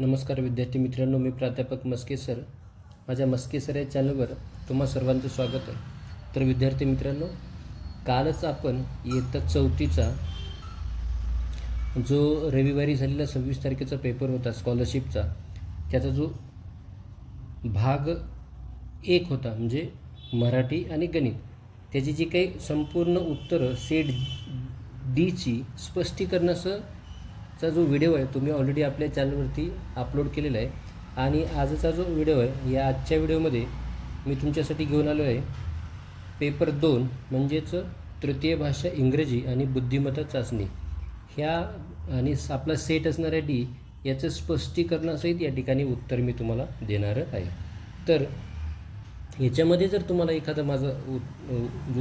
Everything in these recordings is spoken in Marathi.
नमस्कार विद्यार्थी मित्रांनो, मी प्राध्यापक मस्के सर. माझ्या मस्के सर या चॅनलवर तुम्हा सर्वांचं स्वागत आहे. तर विद्यार्थी मित्रांनो, कालच आपण इयत्ता 4थीचा जो रविवारी झालेला 26 तारखेचा पेपर होता स्कॉलरशिपचा, त्याचा जो भाग 1 होता म्हणजे मराठी आणि गणित, त्याची जी काही संपूर्ण उत्तरं सेट डीची स्पष्टीकरणाचा जो व्हिडिओ आहे तो मी ऑलरेडी आपल्या चॅनलवरती अपलोड केलेला आहे. आणि आजचा जो व्हिडिओ आहे, या आजच्या व्हिडिओमध्ये मी तुमच्यासाठी घेऊन आलो आहे पेपर 2 म्हणजेच तृतीय भाषा इंग्रजी आणि बुद्धिमत्ता चाचणी ह्या आणि आपला सेट असणाऱ्या डी याचं स्पष्टीकरणासहित या ठिकाणी उत्तर मी तुम्हाला देणार आहे. तर याच्यामध्ये जर तुम्हाला एखादा माझा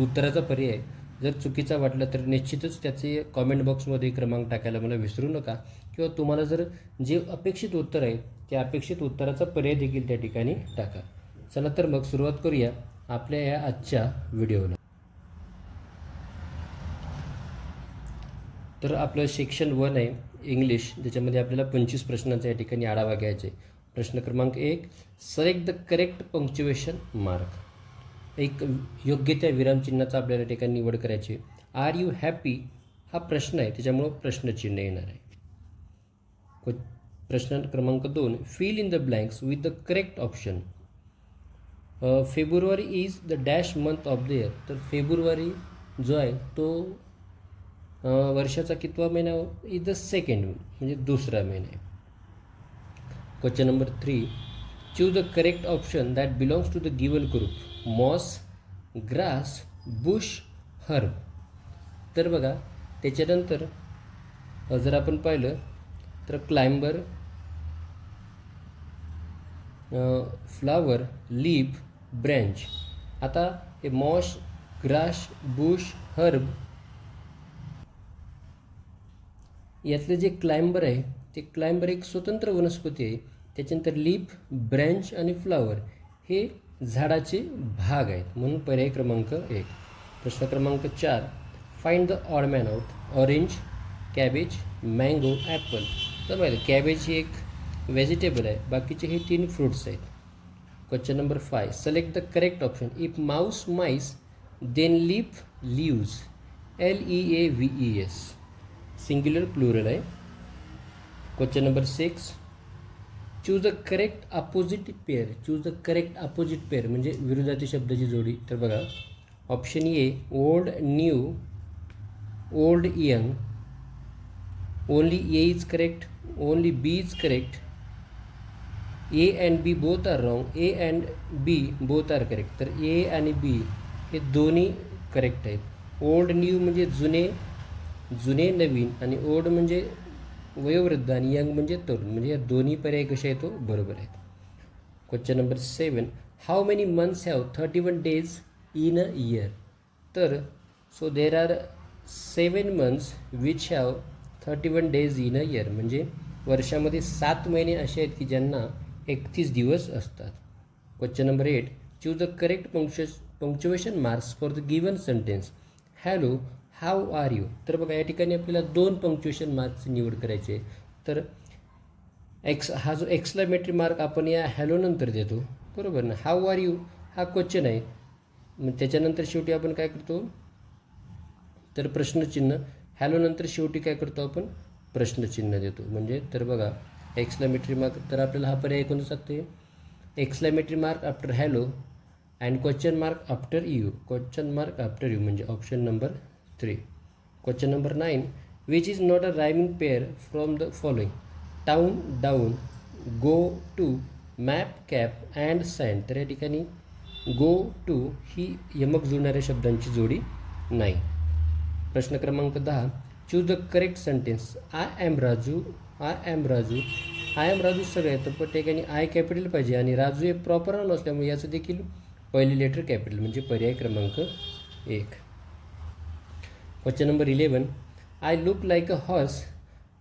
उत्तराचा पर्याय जर चुकीचा वाटला तर निश्चितच त्याचे कॉमेंट बॉक्समध्ये क्रमांक टाकायला मला विसरू नका, किंवा तुम्हाला जर जे अपेक्षित उत्तर आहे त्या अपेक्षित उत्तराचा पर्याय देखील त्या ठिकाणी टाका. चला तर मग सुरुवात करूया आपल्या या आजच्या व्हिडिओला. तर आपलं सेक्शन 1 आहे इंग्लिश, ज्याच्यामध्ये आपल्याला 25 प्रश्नांचा या ठिकाणी आढावा घ्यायचा आहे. प्रश्न क्रमांक 1, select the correct punctuation mark. एक योग्य त्या विरामचिन्हाचा आपल्याला या ठिकाणी निवड करायची. आर यू हॅपी हा प्रश्न आहे, त्याच्यामुळं प्रश्नचिन्ह येणार आहे. प्रश्न क्रमांक 2, fill in the blanks with the correct option. February is the dash month of the year. तर फेब्रुवारी जो आहे तो वर्षाचा कितवा महिना इज द सेकंड म्हणजे दुसरा महिना आहे. Question number 3, choose the correct option that belongs to the given group. Moss, grass, bush, herb. तर बघा त्याच्यानंतर जर आपण पाहिलं तर क्लाइंबर, फ्लावर, लीफ, ब्रँच. आता हे मॉस, ग्रास, बुश, हर्ब यातलं जे क्लाइंबर आहे ते क्लाइंबर एक स्वतंत्र वनस्पती आहे. त्याच्यानंतर लीफ, ब्रँच आणि फ्लावर हे झाडाचे भाग आहेत, म्हणून पर्याय क्रमांक 1. प्रश्न क्रमांक 4, find the odd man out. Orange, cabbage, mango, Apple. तर माहिती कॅबेज ही एक व्हेजिटेबल आहे, बाकीचे हे 3 फ्रूट्स आहेत. Question number 5, select the correct option. If mouse, mice, then leaf, leaves. LEAVES. Singular plural आहे. Question number 6, choose the correct opposite pair. Choose the correct opposite pair म्हणजे विरुद्धार्थी शब्दाची जोडी. तर बघा option A, old, new, old, young. Only A is correct, only B is correct. A and B both are wrong, A and B both are correct. तर ए आणि बी हे दोन्ही करेक्ट आहेत. ओल्ड, न्यू म्हणजे जुने नवीन, आणि ओल्ड म्हणजे वयोवृद्ध, आणि यंग म्हणजे तरुण, म्हणजे या दोन्ही पर्याय कसे आहेत तो बरोबर आहेत. Question number 7, how many months have 31 days in a year. तर so there are 7 months which have 31 days in a year. म्हणजे वर्षामध्ये 7 महिने असे आहेत की ज्यांना 31 दिवस असतात. Question number 8, choose the correct punctuation marks for the given sentence. Hello, how are you. तर बघा या ठिकाणी आपल्याला 2 पंक्च्युएशन मार्क्सची निवड करायची आहे. तर हा जो एक्सक्लेमेटरी मार्क आपण या हॅलो नंतर देतो, बरोबर ना. हाऊ आर यू हा क्वेश्चन आहे, मग त्याच्यानंतर शेवटी आपण काय करतो तर प्रश्नचिन्ह. हॅलो नंतर शेवटी काय करतो आपण प्रश्नचिन्ह देतो. म्हणजे तर बघा एक्सक्लेमेटरी मार्क, तर आपल्याला हा पर्याय कोणता सांगते, exclamatory mark after hello and question mark after you. Question mark after you म्हणजे option number 3. Question number 9, which is not a rhyming pair from the following. Town, down, go to, map, cap and sand. तर या ठिकाणी गो टू ही यमक जुळणाऱ्या शब्दांची जोडी नाही. प्रश्न क्रमांक 10, choose the correct sentence. I am Raju, I am Raju. I am Raju सगळं येतं, पण ठिकाणी आय कॅपिटल पाहिजे आणि राजू हे प्रॉपर नाव नसल्यामुळे याचं देखील पहिली लेटर कॅपिटल म्हणजे पर्याय क्रमांक 1. Question number 11, I look like a horse,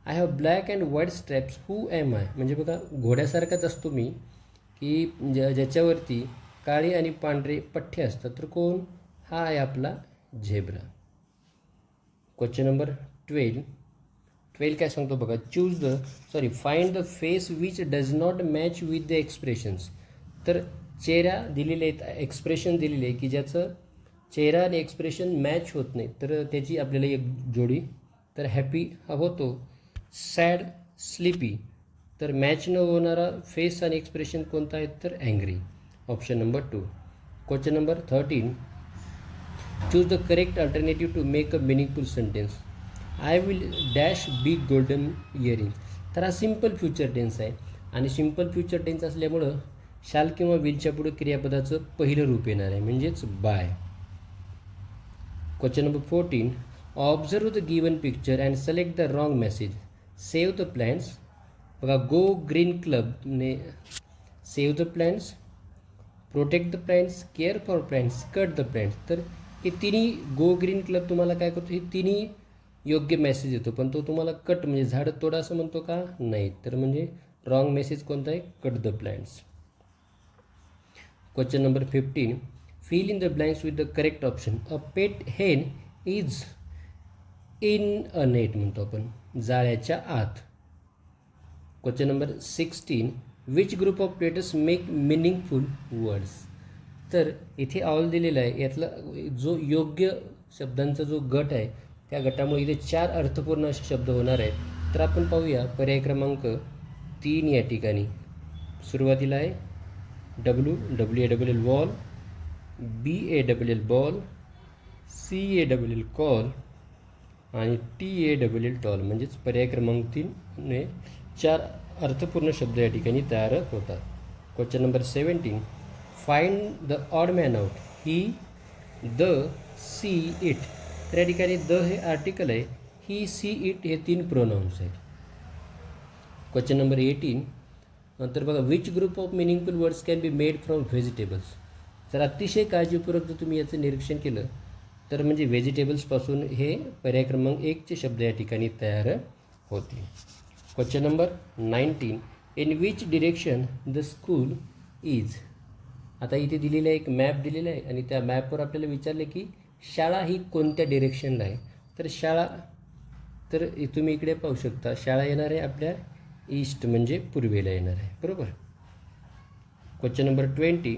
I have black and white straps, who am I. म्हणजे बघा घोड्यासारखाच असतो मी, की ज्याच्यावरती काळे आणि पांढरे पठ्ठे असतात. तर कोण, हा आहे आपला झेब्रा. क्वेश्चन नंबर 12, 12 काय सांगतो बघा, find the face which does not match with the expressions. तर चेहरा दिलेले आहेत, एक्सप्रेशन दिलेले आहे की ज्याचं चेहरा आणि एक्सप्रेशन मॅच होत नाही, तर त्याची आपल्याला एक जोडी. तर हॅपी हा होतो, सॅड, स्लीपी. तर मॅच न होणारा फेस आणि एक्सप्रेशन कोणता आहे, तर angry. Option number 2. Question number 13. Choose the correct alternative to make a meaningful sentence. I will dash big golden earring. तर हा सिम्पल फ्युचर टेन्स आहे आणि सिम्पल फ्युचर टेन्स असल्यामुळं शाल किंवा विलच्या पुढे क्रियापदाचं पहिलं रूप येणार आहे, म्हणजेच buy. Question number 14. Observe the given picture and select the wrong message. Save the plants. बघा, गो ग्रीन क्लबने save the plants, protect the plants, care for plants, cut the plants. तर हे तिन्ही गो ग्रीन क्लब तुम्हाला काय करतो, हे तिन्ही योग्य मेसेज येतो, पण तो तुम्हाला कट म्हणजे झाड तोडा असं म्हणतो का, नाही. तर म्हणजे रॉंग मेसेज कोणता आहे, cut the plants. Question number 15. Fill in the blanks with the correct option. A pet hen is in a net म्हणतो आपण, जाळ्याच्या आत. Question number 16. Which group of letters make meaningful words. तर इथे ऑल दिलेला आहे, यातला जो योग्य शब्दांचा जो गट आहे त्या गटामुळे इथे 4 अर्थपूर्ण असे शब्द होणार आहेत. तर आपण पाहूया पर्याय क्रमांक 3 या ठिकाणी. सुरुवातीला आहे WWL wall, BALL ball, CALL call आणि TALL टॉल. म्हणजेच पर्याय क्रमांक 3 4 अर्थपूर्ण शब्द या ठिकाणी तयार होतात. Question number 17. Find the odd man out. He, the, see, it. तर या ठिकाणी द हे आर्टिकल आहे, ही, सी, इट हे 3 प्रोनाउन्स आहेत. Question number 18. तर बघा, which group of meaningful words can be made from vegetables. तर अतिशय काळजीपूर्वक जर तुम्ही याचं निरीक्षण केलं तर म्हणजे व्हेजिटेबल्सपासून हे पर्याय क्रमांक 1चे शब्द या ठिकाणी तयार होतील. Question number 19. In which direction the school is. आता इथे दिलेलं एक मॅप दिलेला आहे आणि त्या मॅपवर आपल्याला विचारले की शाळा ही कोणत्या डिरेक्शनला आहे. तर शाळा, तर तुम्ही इकडे पाहू शकता, शाळा येणार आहे आपल्या ईस्ट म्हणजे पूर्वेला येणार आहे, बरोबर. Question number 20.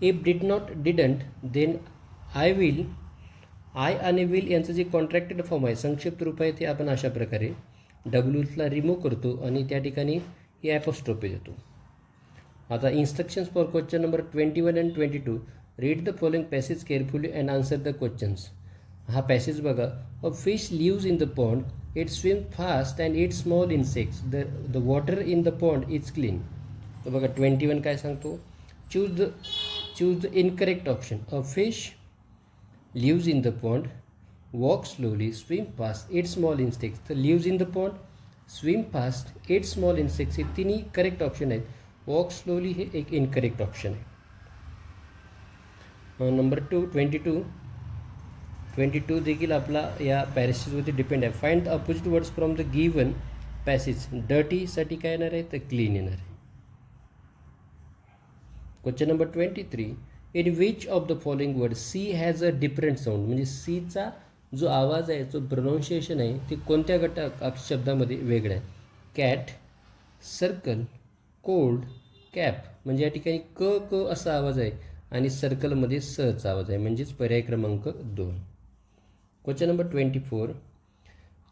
If did not, didn't, then I will. I आणि विल यांचं जे कॉन्ट्रॅक्टेड फॉर्म आहे, संक्षिप्त रूप आहे, ते आपण अशा प्रकारे डब्ल्यूला रिमूव्ह करतो आणि त्या ठिकाणी ही ॲपोस्ट्रोफी देतो. आता instructions for question number 21 and 22. Read the following passage carefully and answer the questions. हा पॅसेज बघा. A fish lives in the pond, it swim fast and eat small insects, the water in the pond is clean. तर बघा 21 काय सांगतो, choose the incorrect option. A fish lives in the pond, walk slowly, swim fast, eat small insects. तर lives in the pond, swim fast, eat small insects हे तिन्ही करेक्ट ऑप्शन आहेत. वॉक स्लोली हे एक इनकरेक्ट ऑप्शन आहे. नंबर 22 देखील आपला या पॅरेसेजवरती डिपेंड आहे. Find the opposite words from the given passage. डर्टीसाठी काय येणार आहे, तर क्लीन येणार आहे. Question number 23. In which of the following word C has a different sound. म्हणजे सीचा जो आवाज आहे, जो प्रोनाऊन्सिएशन आहे, ते कोणत्या शब्दामध्ये वेगळं आहे. Cat, circle, cold, cap. म्हणजे या ठिकाणी क असा आवाज आहे आणि सर्कलमध्ये सचा आवाज आहे, म्हणजेच पर्याय क्रमांक 2. Question number 24.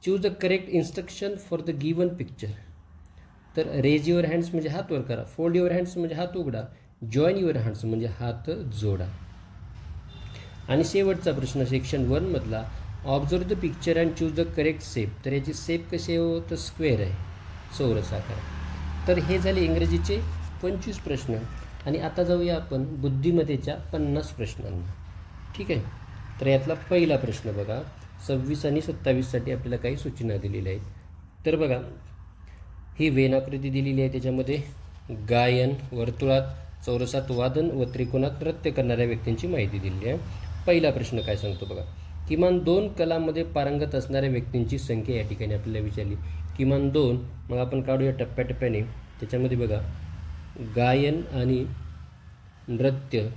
Choose the correct instruction for the given picture. तर रेज युअर हँड्स म्हणजे हात वर करा, फोल्ड युअर हँड्स म्हणजे हात उघडा, जॉईन युअर हँड्स म्हणजे हात जोडा. आणि शेवटचा प्रश्न सेक्शन 1 मधला, observe the picture and choose the correct shape. तर याची शेप कशी आहे, तर स्क्वेअर आहे, चौरस आकार. तर हे झाले इंग्रजीचे 25 प्रश्न. आणि आता जाऊया आपण बुद्धिमत्तेच्या 50 प्रश्नांना. ठीक आहे. तर यातला पहिला प्रश्न बघा, 26 आणि 27साठी आपल्याला काही सूचना दिलेल्या आहेत. तर बघा, ही वेन आकृती दिलेली आहे, त्याच्यामध्ये गायन, वर्तुळात, चौरसात वादन व त्रिकोणात नृत्य करणाऱ्या व्यक्तींची माहिती दिलेली आहे. पहिला प्रश्न काय सांगतो बघा, किमान 2 कलांमध्ये पारंगत असणाऱ्या व्यक्तींची संख्या या ठिकाणी आपल्याला विचारली. किमान 2, मग आपण काढूया टप्प्याटप्प्याने. त्याच्यामध्ये बघा, गायन आणि नृत्य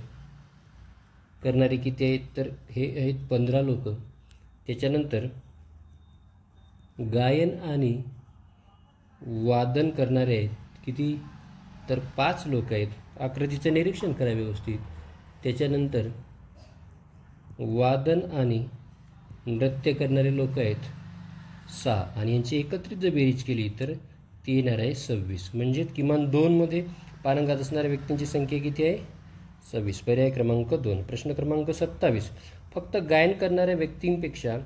करणारे किती आहेत, तर हे आहेत 15 लोक. त्याच्यानंतर गायन आणि वादन करणारे आहेत किती, तर 5 लोक आहेत. आकृतीचं निरीक्षण करा व्यवस्थित. त्याच्यानंतर वादन आणि नृत्य करणारे लोक आहेत 6 आणि यांची एकत्रित जर बेरीज केली तर ती येणार आहे 26. म्हणजे किमान 2मध्ये पारंगत असणाऱ्या व्यक्तींची संख्या किती आहे, 26. पर्याय क्रमांक 2. प्रश्न क्रमांक 27. फक्त गायन करणाऱ्या व्यक्तींपेक्षा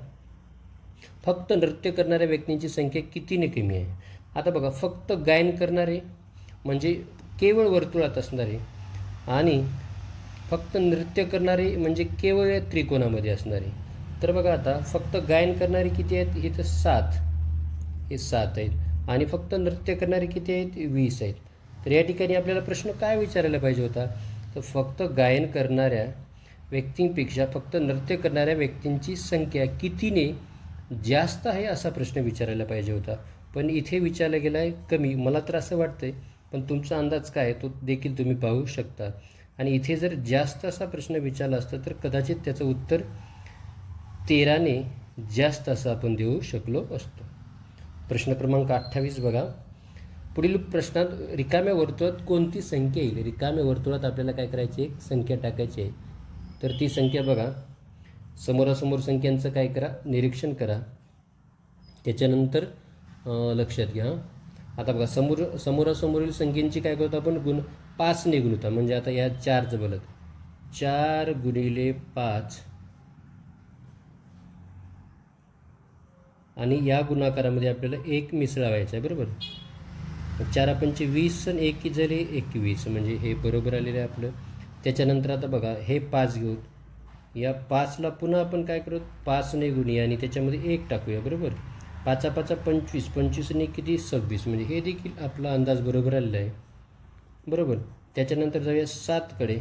फक्त नृत्य करणाऱ्या व्यक्तींची संख्या कितीने कमी आहे. आता बघा, फक्त गायन करणारे म्हणजे केवळ वर्तुळात असणारे आणि फक्त नृत्य करणारे म्हणजे केवळ या त्रिकोणामध्ये असणारे. तर बघा आता फक्त गायन करणारे किती आहेत, हे तर 7, हे 7 आहेत आणि फक्त नृत्य करणारे किती आहेत, 20 आहेत. तर या ठिकाणी आपल्याला प्रश्न काय विचारायला पाहिजे होता, तर फक्त गायन करणाऱ्या व्यक्तींपेक्षा फक्त नृत्य करणाऱ्या व्यक्तींची संख्या कितीने जास्त आहे असा प्रश्न विचारायला पाहिजे होता. पण इथे विचारला गेला आहे कमी. मला तर असं वाटतंय, पण तुमचा अंदाज काय तो देखील तुम्ही पाहू शकता. आणि इथे जर जास्त असा प्रश्न विचारला असता तर कदाचित त्याचं उत्तर 13ने जास्त असं आपण देऊ शकलो असतो. प्रश्न क्रमांक 28 बघा. पुढील प्रश्नात रिकाम्या वर्तुळात कोणती संख्या येईल. रिकाम्या वर्तुळात आपल्याला काय करायची, एक संख्या टाकायची आहे. तर ती संख्या बघा, समोरासमोर संख्यांचं काय करा, निरीक्षण करा. त्याच्यानंतर लक्षात घ्या. आता बघा, समोरासमोरील संख्येची काय करतो आपण, 5ने गुणता. म्हणजे आता या 4चं बोलत, 4 गुणिले 5 आणि या गुणाकारामध्ये आपल्याला 1 मिसळावायचा आहे, बरोबर. 4 पंचे 20 आणि 1 झाले 21, म्हणजे हे बरोबर आलेलं आहे आपलं. त्याच्यानंतर आता बघा, हे 5 घेऊ, या 5ला पुन्हा आपण काय करू, 5ने गुणूया आणि त्याच्यामध्ये 1 टाकूया, बरोबर. 5 5 25, 25 आणि किती, 26, म्हणजे हे देखील आपला अंदाज बरोबर आलेला आहे, बरोबर. त्याच्यानंतर जाऊया 7कडे.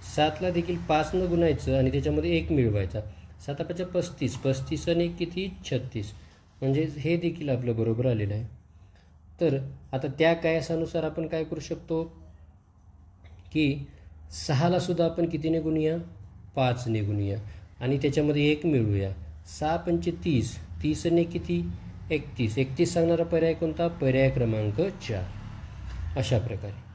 7ला देखील 5ने गुणायचं आणि त्याच्यामध्ये 1 मिळवायचा. 7 5 35, 35 आणि किती, 36, म्हणजे हे देखील आपलं बरोबर आलेलं आहे. तर आता त्या कयासानुसार आपण काय करू शकतो की 6ला सुद्धा आपण कितीने गुणूया, 5ने गुणूया आणि त्याच्यामध्ये 1 मिळवूया. 6 पंचे 30, 30 ने किती, 31, 31 सांगणारा पर्याय कोणता, पर्याय क्रमांक 4. अशा प्रकारे.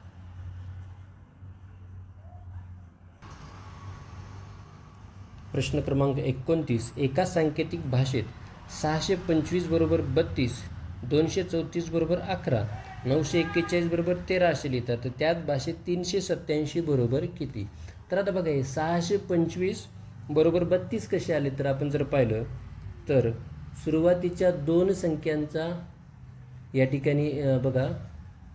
प्रश्न क्रमांक 29. एका सांकेतिक भाषेत 625 बरोबर 32, 234 बरोबर 11, 941 बरोबर 13 असे लिहितात. तर त्याच भाषेत 387 बरोबर किती. तर आता बघा, हे 625 बरोबर 32 कसे आले, तर आपण जर पाहिलं तर सुरुवातीच्या 2 संख्यांचा या ठिकाणी बघा,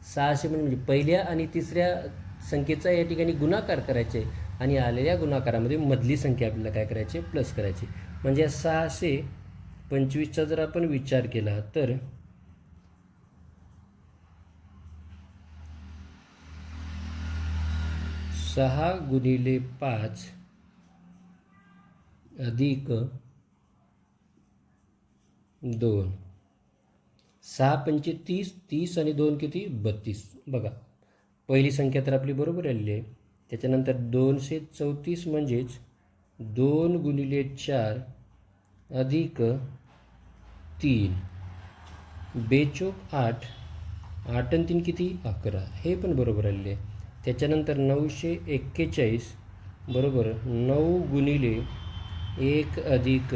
600 म्हणजे पहिल्या आणि तिसऱ्या संख्येचा या ठिकाणी गुणाकार करायचे आणि आलेल्या गुणाकारामध्ये मधली संख्या आपल्याला काय करायची, प्लस करायची. म्हणजे 625चा जर आपण विचार केला तर 6 गुणिले 5 अधिक 2, 6 पंचे 30, 30 आणि 2 किती, 32. बघा, पहिली संख्या तर आपली बरोबर आलेली आहे. त्याच्यानंतर 234 म्हणजेच 2 गुणिले 4 अधिक 3, बेचोक 8, 8 आणि 3 किती, 11, हे पण बरोबर आलेले आहे. त्याच्यानंतर 941 बरोबर 9 गुणिले 1 अधिक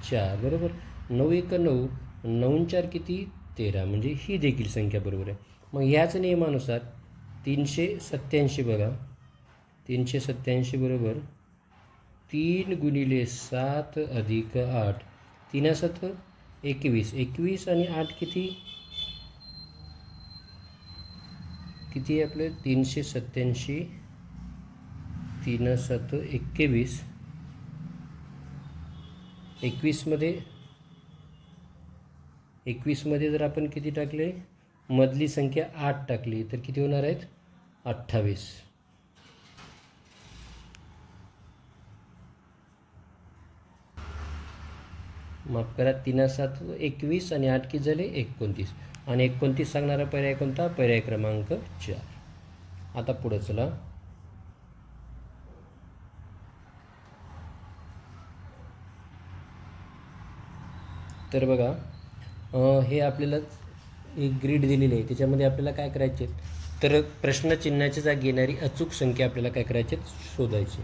4, बरोबर. 9 1 9, 9 4 किती, 13, म्हणजे ही देखील संख्या बरोबर आहे. मग ह्याच नियमानुसार 387 बघा, 387 बरोबर 3 गुणिले 7 अधिक 8, 3 7 21, 21 आणि 8 किती, किती आहे आपले, 387, 3 7 21, 21मध्ये जर आपण किती टाकले, मधली संख्या 8 टाकली तर किती होणार आहेत, 28. माफ करा, 3 7 21 आणि 8 किती झाले, 29, आणि 29 सांगणारा पर्याय कोणता, पर्याय क्रमांक 4. आता पुढे चला. तर बघा, हे आपल्याला एक ग्रीड दिलेली आहे, त्याच्यामध्ये आपल्याला काय करायचे तर प्रश्नचिन्हाच्या जागी येणारी अचूक संख्या आपल्याला काय करायचे शोधायची.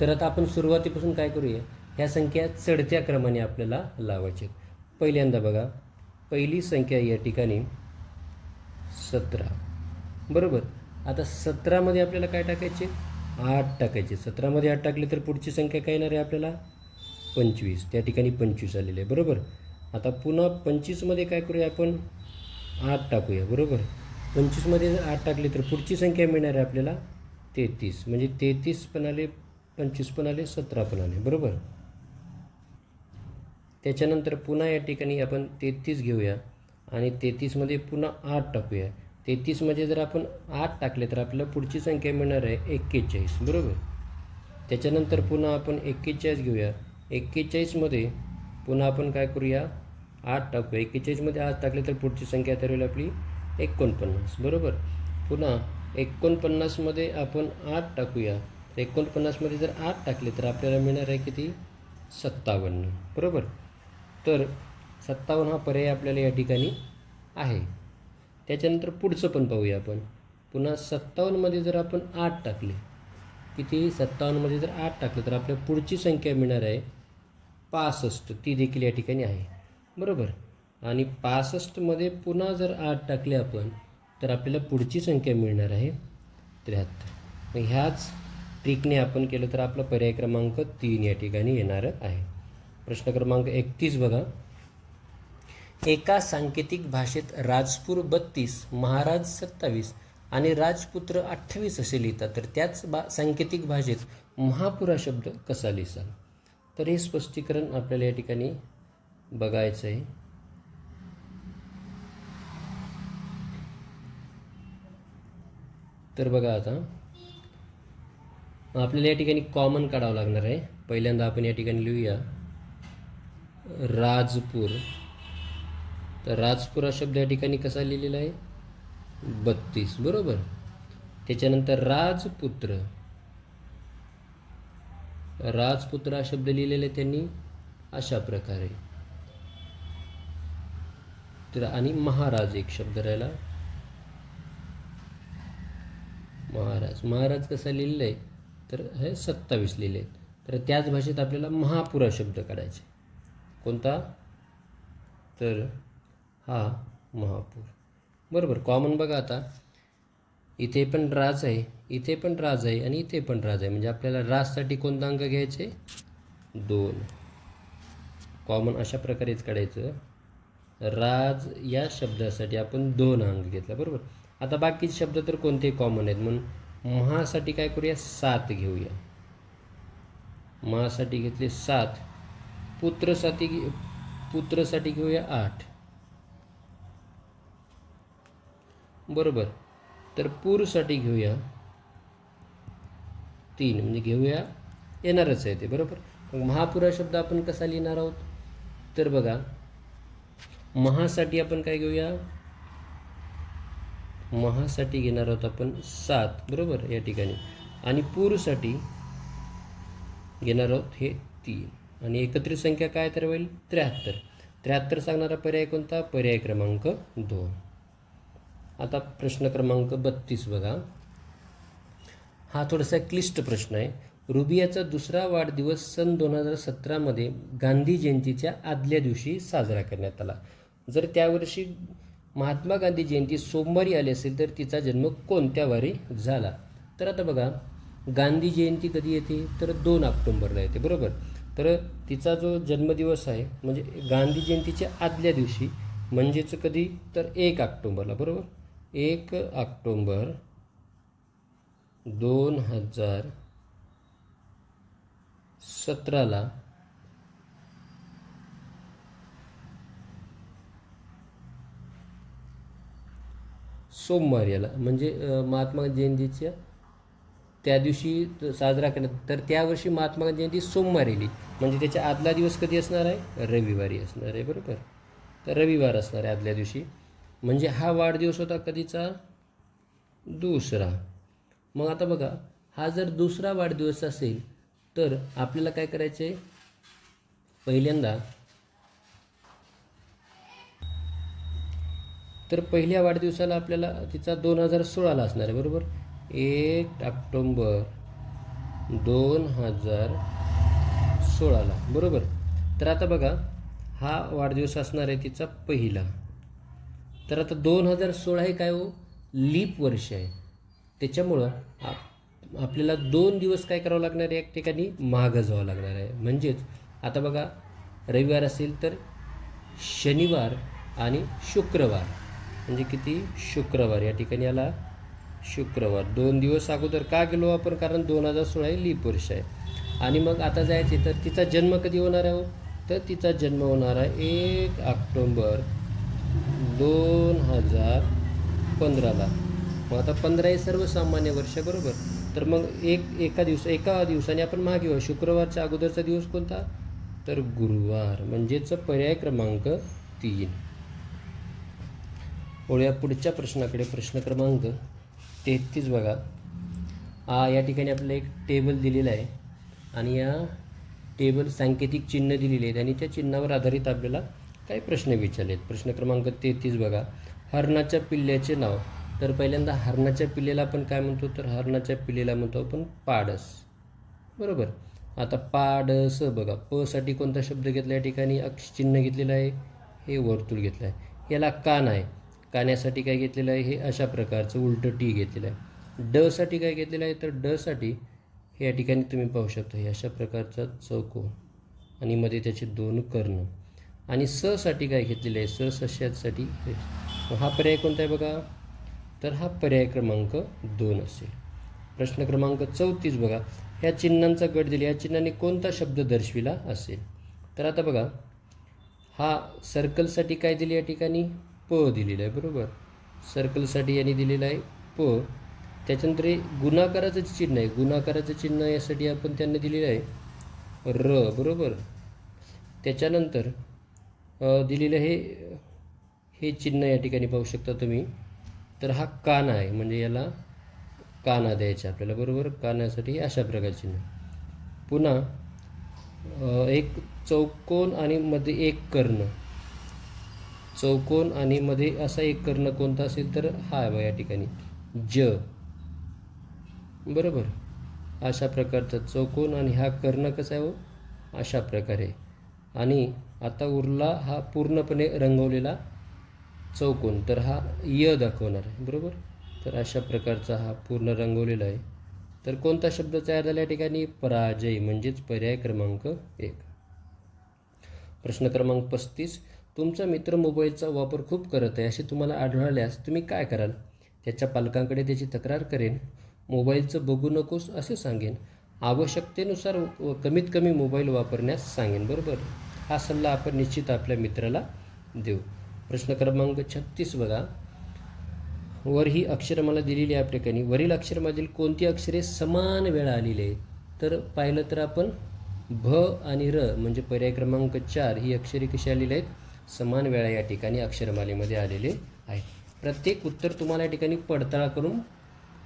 तर आता आपण सुरुवातीपासून काय करूया, ह्या संख्या चढत्या क्रमाने आपल्याला लावायचे. पहिल्यांदा बघा, पहिली संख्या या ठिकाणी 17, बरोबर. आता 17मध्ये आपल्याला काय टाकायचे, 8 टाकायचे. 17मध्ये 8 टाकले तर पुढची संख्या काय येणार आहे आपल्याला 25. त्या ठिकाणी 25 आलेले आहे, बरोबर. आता पुन्हा 25मध्ये काय करूया आपण 8 टाकूया, बरोबर. 25मध्ये जर 8 टाकले तर पुढची संख्या मिळणार आहे आपल्याला 33. म्हणजे 33 पण आले, 25 पण आले, 17 पण आले, बरोबर. त्याच्यानंतर पुन्हा या ठिकाणी आपण 33 घेऊया आणि 33मध्ये पुन्हा 8 टाकूया. 33मध्ये जर आपण 8 टाकले तर आपल्याला पुढची संख्या मिळणार आहे 41, बरोबर. त्याच्यानंतर पुन्हा आपण 41 घेऊया. 41मध्ये पुन्हा आपण काय करूया 8 टाकूया. 41मध्ये 8 टाकले तर पुढची संख्या तयार होईल आपली 49, बरोबर. पुन्हा 49मध्ये आपण 8 टाकूया. 49मध्ये जर 8 टाकले तर आपल्याला मिळणार आहे किती 57, बरोबर. तर 57 हा पर्याय आपल्याला या ठिकाणी आहे. त्याच्यानंतर पुढचं पण पाहूया आपण. पुन्हा 57मध्ये जर आपण 8 टाकले, किती 57मध्ये जर 8 टाकले तर आपल्याला पुढची संख्या मिळणार आहे 65. ती देखील या ठिकाणी आहे, बरोबर. आणि 65मध्ये पुन्हा जर 8 टाकले आपण तर आपल्याला पुढची संख्या मिळणार आहे 73. मग ह्याच ट्रिकने आपण केलं तर आपला पर्याय क्रमांक 3 या ठिकाणी येणार आहे. प्रश्न क्रमांक 31 बघा. एका सांकेतिक भाषेत राजपूर 32, महाराज 27 आणि राजपुत्र 28 असे लिहितात, तर त्याच सांकेतिक भाषेत महापूर हा शब्द कसा लिहिसाल. तर हे स्पष्टीकरण आपल्याला या ठिकाणी बघायचं आहे. तर बघा, आता आपल्याला या ठिकाणी कॉमन काढावं लागणार आहे. पहिल्यांदा आपण या ठिकाणी लिहूया राजपूर. तर राजपूर हा शब्द या ठिकाणी कसा लिहिलेला आहे 32, बरोबर. त्याच्यानंतर राजपुत्र, राजपुत्र हा शब्द लिहिलेला आहे त्यांनी अशा प्रकारे. तर आणि महाराज एक शब्द राहिला, महाराज. महाराज कसा लिहिलेला आहे तर हे 27 लिहिले. तर त्याच भाषेत आपल्याला महापूर हा शब्द काढायचा. कोणता तर हा महापूर, बरोबर. कॉमन बघा, आता इथे पण राज आहे, इथे पण राज आहे आणि इथे पण राज आहे. म्हणजे आपल्याला राजसाठी कोणता अंक घ्यायचे 2. कॉमन अशा प्रकारेच काढायचं. राज या शब्दासाठी आपण 2 अंक घेतला, बरोबर. आता बाकीचे शब्द तर कोणते कॉमन आहेत, म्हणून महासाठी काय करूया 7 घेऊया. महासाठी घेतले 7. पुत्रसाठी घेऊया 8, बरोबर. तर पूरसाठी घेऊया 3, म्हणजे घेऊया येणारच आहे ते, बरोबर. मग महापूर हा शब्द आपण कसा लिहिणार आहोत तर बघा, महासाठी आपण काय घेऊया, महासाठी घेणार आहोत आपण 7, बरोबर या ठिकाणी. आणि पूरसाठी घेणार आहोत हे 3 आणि एकत्रित संख्या काय तर होईल 73. 73 सांगणारा पर्याय कोणता, पर्याय क्रमांक 2. आता प्रश्न क्रमांक 32 बघा. हा थोडासा क्लिष्ट प्रश्न आहे. रुबियाचा दुसरा वाढदिवस सन 2017मध्ये गांधी जयंतीच्या आदल्या दिवशी साजरा करण्यात आला. जर त्यावर्षी महात्मा गांधी जयंती सोमवारी आली असेल तर तिचा जन्म कोणत्या वारी झाला. तर आता बघा, गांधी जयंती कधी येते तर 2 ऑक्टोंबरला येते, बरोबर. तर तिचा जो जन्मदिवस आहे म्हणजे गांधी जयंतीच्या आदल्या दिवशी, म्हणजेच कधी तर 1 ऑक्टोंबरला, बरोबर. 1 ऑक्टोंबर 2017ला सोमवारी आला. म्हणजे महात्मा जयंतीच्या त्या दिवशी साजरा करण्यात, तर त्यावर्षी महात्मा गांधी जयंती सोमवारी आली, म्हणजे त्याच्या आदला दिवस कधी असणार आहे रविवारी असणार आहे, बरोबर. तर रविवार असणार आहे आदल्या दिवशी. म्हणजे हा वाढदिवस होता कधीचा दुसरा. मग आता बघा, हा जर दुसरा वाढदिवस असेल तर आपल्याला काय करायचं आहे, पहिल्यांदा तर पहिल्या वाढदिवसाला आपल्याला तिचा 2016ला असणार आहे, बरोबर. 1 ऑक्टोंबर 2016ला, बरोबर. तर आता बघा, हा वाढदिवस असणार आहे तिचा पहिला. तर आता 2016 हे काय हो, लीप वर्ष आहे. त्याच्यामुळं आपल्याला 2 दिवस काय करावं लागणार आहे, एक ठिकाणी मागं जावं लागणार आहे. म्हणजेच आता बघा, रविवार असेल तर शनिवार आणि शुक्रवार, म्हणजे किती, शुक्रवार. या ठिकाणी आला शुक्रवार. 2 दिवस अगोदर का गेलो आपण, कारण 2016 हे लीप वर्ष आहे. आणि मग आता जायचे तर तिचा जन्म कधी होणार आहे हो, तर तिचा जन्म होणार आहे 1 ऑक्टोंबर 2015ला. मग आता 15 हे सर्वसामान्य वर्ष, बरोबर. तर मग एका दिवसाने आपण मागे येऊ. शुक्रवारच्या अगोदरचा दिवस कोणता, तर गुरुवार. म्हणजेच पर्याय क्रमांक 3. वळूया पुढच्या प्रश्नाकडे. प्रश्न क्रमांक 33 बघा. या ठिकाणी आपल्याला एक टेबल दिलेला आहे आणि या टेबल सांकेतिक चिन्ह दिलेले आहेत आणि त्या चिन्हावर आधारित आपल्याला काही प्रश्न विचारले आहेत. प्रश्न क्रमांक 33 बघा. हरणाच्या पिल्ल्याचे नाव. तर पहिल्यांदा हरणाच्या पिल्ल्याला आपण काय म्हणतो, तर हरणाच्या पिल्ल्याला म्हणतो आपण पाडस, बरोबर. आता पाडस बघा, प साठी कोणता शब्द घेतला या ठिकाणी, चिन्ह घेतलेलं आहे, हे वर्तुळ घेतलं आहे. याला कान आहे, कान्यासाठी काय घेतलेलं आहे, हे अशा प्रकारचं उलटं टी घेतलेलं आहे. ड साठी काय घेतलेलं आहे, तर ड साठी हे या ठिकाणी तुम्ही पाहू शकता, हे अशा प्रकारचा चौकोन आणि मध्ये त्याचे 2 कर्ण. आणि स साठी काय घेतलेलं आहे, सस्यासाठी. हा पर्याय कोणता आहे बघा, तर हा पर्याय क्रमांक 2 असेल. प्रश्न क्रमांक 34 बघा. ह्या चिन्हांचा गट दिला, या चिन्हाने कोणता शब्द दर्शविला असेल. तर आता बघा, हा सर्कलसाठी काय दिले या ठिकाणी, प दिलेलं आहे, बरोबर. सर्कलसाठी यांनी दिलेलं आहे प. त्याच्यानंतर हे गुणाकाराचं चिन्ह आहे, गुणाकाराचं चिन्ह यासाठी आपण त्यांना दिलेलं आहे र, बरोबर. त्याच्यानंतर दिलेलं हे चिन्ह या ठिकाणी पाहू शकता तुम्ही. तर हा काना आहे, म्हणजे याला काना द्यायचा आपल्याला, बरोबर. कानासाठी अशा प्रकारचे चिन्ह. पुन्हा एक चौकोन आणि मध्ये एक कर्ण, चौकोन आणि मध्ये असा एक कर्ण कोणता असेल, तर हा आहे या ठिकाणी ज, बरोबर. अशा प्रकारचा चौकोन आणि हा कर्ण कसा आहे हो, अशा प्रकारे. आणि आता उरला हा पूर्णपणे रंगवलेला चौकोन, तर हा य दाखवणार आहे, बरोबर. तर अशा प्रकारचा हा पूर्ण रंगवलेला आहे. तर कोणता शब्द तयार झाला या ठिकाणी, पराजय. म्हणजेच पर्याय क्रमांक 1. प्रश्न क्रमांक 35. तुमचा मित्र मोबाईलचा वापर खूप करत आहे असे तुम्हाला आढळल्यास तुम्ही काय कराल. त्याच्या पालकांकडे त्याची तक्रार करेन, मोबाईलचं बघू नकोस असे सांगेन, आवश्यकतेनुसार कमीत कमी मोबाईल वापरण्यास सांगेन, बरोबर. हा सल्ला आपण निश्चित आपल्या मित्राला देऊ. प्रश्न क्रमांक 36 बघा. वर ही अक्षरमाला दिलेली आहे आपल्या ठिकाणी. वरील अक्षरमधील कोणती अक्षरे समान वेळा आलेली आहेत. तर पाहिलं तर आपण भ आणि र, म्हणजे पर्याय क्रमांक 4 ही अक्षरे कशी आलेली आहेत, समान वेळा या ठिकाणी अक्षरमालेमध्ये आलेले आहेत. प्रत्येक उत्तर तुम्हाला या ठिकाणी पडताळ करून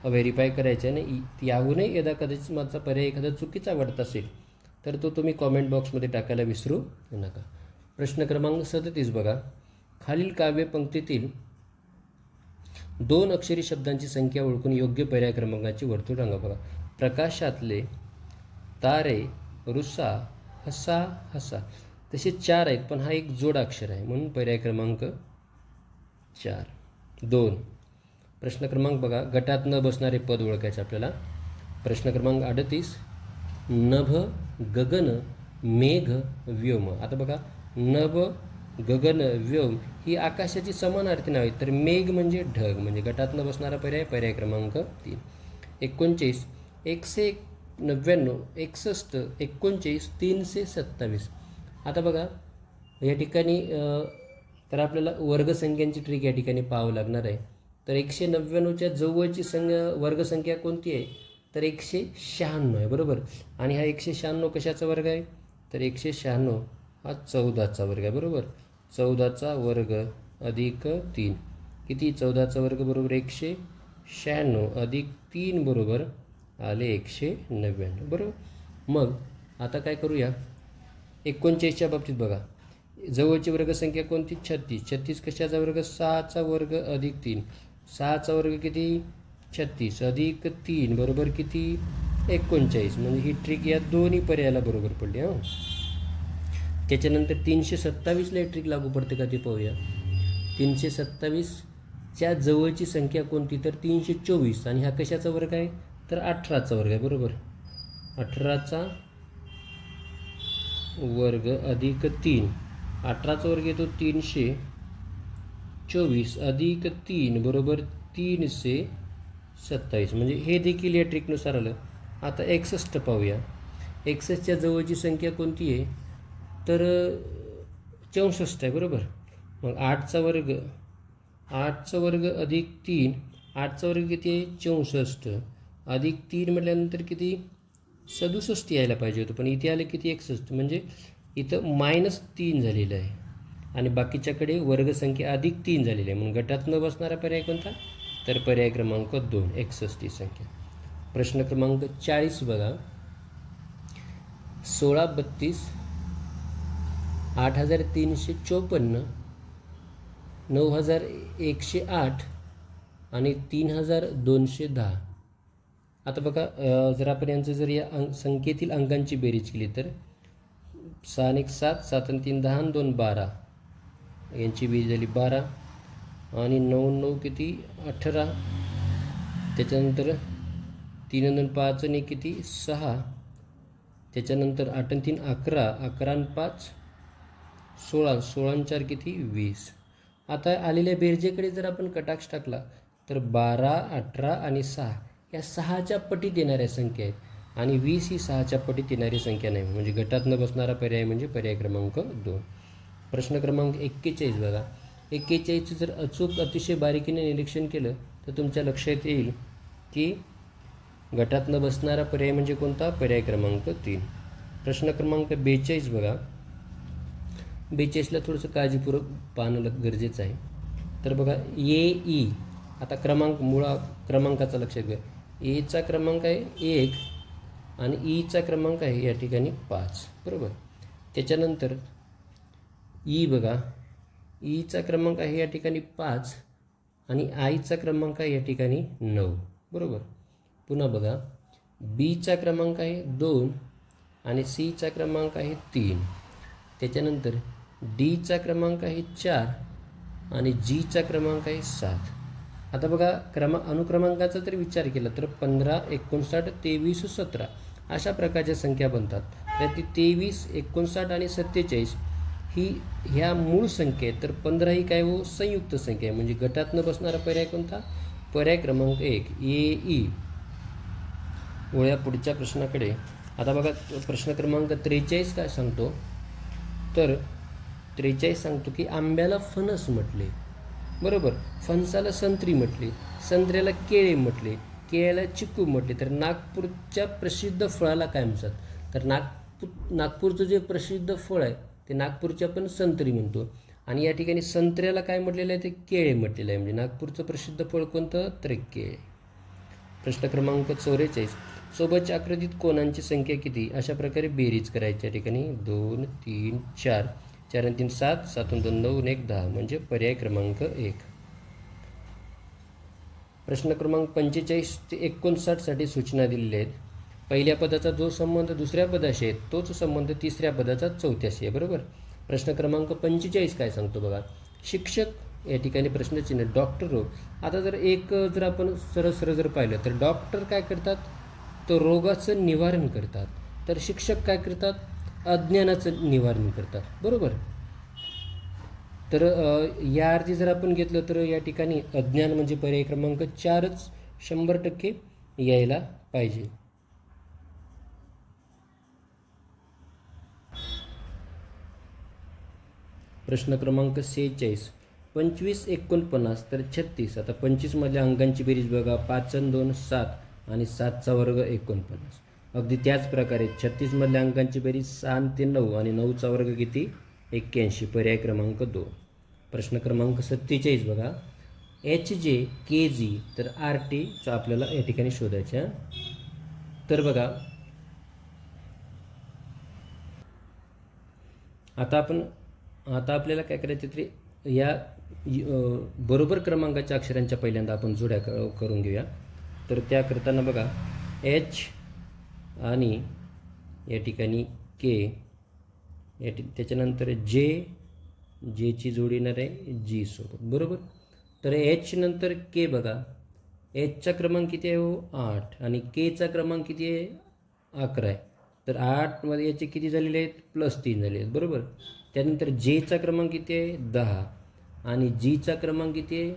व्हेरीफाय करायचं आहे. आणि याहूनही यदा कदाचित माझा पर्याय एखादा चुकीचा वाटत असेल तर तो तुम्ही कॉमेंट बॉक्समध्ये टाकायला विसरू नका. प्रश्न क्रमांक 37 बघा. खालील काव्यपंक्तीतील 2 अक्षरी शब्दांची संख्या ओळखून योग्य पर्याय क्रमांकाची वर्तुळ रंगा. बघा, प्रकाशातले तारे, रुसा, हसा हसा, तसे 4 आहेत, पण हा एक जोड अक्षर आहे म्हणून पर्याय क्रमांक 4. 2. प्रश्न क्रमांक बघा. गटात न बसणारे पद ओळखायचे आपल्याला. प्रश्न क्रमांक 38. नभ, गगन, मेघ, व्योम. आता बघा, नभ, गगन, व्योम ही आकाशाची समानार्थी नावे आहेत. तर मेघ म्हणजे ढग, म्हणजे गटात न बसणारा पर्याय, पर्याय क्रमांक 3. 29. 199, 61, 39, 327. आता बघा या ठिकाणी तर आपल्याला वर्गसंख्यांची ट्रिक या ठिकाणी पाहावं लागणार आहे. तर 199च्या जवळची वर्गसंख्या कोणती आहे, तर 196 आहे, बरोबर. आणि हा 196 कशाचा वर्ग आहे, तर 196 हा 14चा वर्ग आहे, बरोबर. 14चा वर्ग अधिक 3 किती, 14चा वर्ग बरोबर 196 अधिक 3 बरोबर आले 199, बरोबर. मग आता काय करूया, 39च्या बाबतीत बघा. जवळची वर्गसंख्या कोणती? 36. 36 कशाचा वर्ग? 6चा वर्ग अधिक 3. 6चा वर्ग किती? 36 अधिक 3 बरोबर किती? 39. म्हणजे ही ट्रिक या दोन्ही पर्यायाला बरोबर पडली. हां, त्याच्यानंतर 327ला ही ट्रिक लागू पडते का ते पाहूया. 327च्या जवळची संख्या कोणती? तर 324. आणि हा कशाचा वर्ग आहे? तर 18चा वर्ग आहे. बरोबर, 18चा वर्ग अधिक 3. 18चा वर्ग येतो 324 अधिक 3 बरोबर 327. म्हणजे हे देखील या ट्रिकनुसार आलं. आता 61 पाहूया. 61च्या जवळची संख्या कोणती आहे? तर 64 आहे. बरोबर, मग 8चा वर्ग अधिक 3. 8चा वर्ग किती आहे? 64 अधिक 3 म्हटल्यानंतर किती? 67 यायला पाहिजे होतं, पण इथे आलं किती? 61. म्हणजे इथं -3 झालेलं आहे आणि बाकीच्याकडे वर्गसंख्या अधिक 3 झालेली आहे. म्हणून गटात न बसणारा पर्याय कोणता? तर पर्याय क्रमांक 2, 61 संख्या. प्रश्न क्रमांक 40 बघा. 16, 32, 8354, 9108 आणि 3210. आता बघा, जर आपण यांचं जर या संख्येतील अंकांची बेरीज केली तर 6 आणि 1 7, 7 आणि 3 10 आणि 2 12, यांची बेरीज झाली 12. आणि 9 9 किती? 18. त्याच्यानंतर 3 आणि 5 आणि किती? 6. त्याच्यानंतर 8 आणि 3 11, 11 आणि 5 16, 16 आणि 4 किती? 20. आता आलेल्या बेरजेकडे जर आपण कटाक्ष टाकला तर 12, 18 आणि 6 या 6च्या पटीत येणाऱ्या संख्या आहेत आणि 20 ही 6च्या पटीत येणारी संख्या नाही. म्हणजे गटात न बसणारा पर्याय म्हणजे पर्याय क्रमांक 2. प्रश्न क्रमांक 41 बघा. 41चं जर अचूक अतिशय बारीकीने निरीक्षण केलं तर तुमच्या लक्षात येईल की गटात न बसणारा पर्याय म्हणजे कोणता? पर्याय क्रमांक 3. प्रश्न क्रमांक 42 बघा. 42ला थोडंसं काळजीपूर्वक पाहणं गरजेचं आहे. तर बघा, ई आता क्रमांकाचा लक्षात घ्या. एचा क्रमांक आहे 1 आणि ईचा क्रमांक आहे या ठिकाणी 5. बरोबर, त्याच्यानंतर ई बघा, ईचा क्रमांक आहे या ठिकाणी 5 आणि आईचा क्रमांक आहे या ठिकाणी 9. बरोबर, पुन्हा बघा, बीचा क्रमांक आहे 2 आणि सीचा क्रमांक आहे 3. त्याच्यानंतर डीचा क्रमांक आहे 4 आणि जीचा क्रमांक आहे 7. आता बघा, अनुक्रमांकाचा जर विचार केला तर 15, 59, 23, 17 अशा प्रकारच्या संख्या बनतात. तर ती 23, 59 आणि 47 ही ह्या मूळ संख्या आहेत. तर 15 ही काय हो? संयुक्त संख्या आहे. म्हणजे गटात न बसणारा पर्याय कोणता? पर्याय क्रमांक 1, ई. वळ्या पुढच्या प्रश्नाकडे. आता बघा, प्रश्न क्रमांक 43 काय सांगतो? तर 43 सांगतो की आंब्याला फणस म्हटले. बरोबर, फणसाला संत्री म्हटले, संत्र्याला केळे म्हटले, केळ्याला चिकू म्हटले. तर नागपूरच्या प्रसिद्ध फळाला काय म्हणतात? तर नागपूरचं जे प्रसिद्ध फळ आहे ते नागपूरची आपण संत्री म्हणतो. आणि या ठिकाणी संत्र्याला काय म्हटलेलं आहे? ते केळे म्हटलेलं आहे. म्हणजे नागपूरचं प्रसिद्ध फळ कोणतं? तर केळे. प्रश्न क्रमांक 44. सोबतच्या आकृतीत कोणांची संख्या किती? अशा प्रकारे बेरीज करायची. या ठिकाणी 2, 3, 4, 4 आणि 3 7, 7 आणि 2 9 आणि 1 10. म्हणजे पर्याय क्रमांक 1. प्रश्न क्रमांक 45 ते 59 साठी सूचना दिलेल्या आहेत. पहिल्या पदाचा जो संबंध दुसऱ्या पदाशी आहे तोच संबंध तिसऱ्या पदाचा चौथ्याशी आहे. बरोबर, प्रश्न क्रमांक 45 काय सांगतो बघा. शिक्षक या ठिकाणी प्रश्नचिन्ह, डॉक्टर रोग. आता जर आपण सरळ जर पाहिलं तर डॉक्टर काय करतात? तर रोगाचं निवारण करतात. तर शिक्षक काय करतात? अज्ञानाचं निवारण करतात. बरोबर, तर या अर्थी जर आपण घेतलं तर या ठिकाणी अज्ञान म्हणजे पर्याय क्रमांक 4च 100% यायला पाहिजे. प्रश्न क्रमांक 46. 25, 49 तर 36. आता 25 मधल्या अंकांची बेरीज बघा. 5 आणि 2 7 आणि 7चा वर्ग 49. अगदी त्याच प्रकारे 36 मधल्या अंकांची बेरीज 6 आणि 3 9 आणि 9चा वर्ग किती? 81. पर्याय क्रमांक 2. प्रश्न क्रमांक 47 बघा. HJ, KG तर RTचा आपल्याला या ठिकाणी शोधायचा. तर बघा, आता आपण आता आपल्याला काय करायचं तरी या बरोबर क्रमांकाच्या अक्षरांच्या पहिल्यांदा आपण जोड्या करून घेऊया. तर त्या करताना बघा एच आणि या ठिकाणी के, त्याच्यानंतर जेची जोडी येणार आहे जी सोबत, बरोबर. तर एच नंतर के बघा, एचचा क्रमांक किती आहे हो 8 आणि केचा क्रमांक किती आहे 11 आहे. तर 8मध्ये याचे किती झालेले आहेत +3 झाले आहेत, बरोबर. त्यानंतर जेचा क्रमांक किती आहे 10 आणि जीचा क्रमांक किती आहे,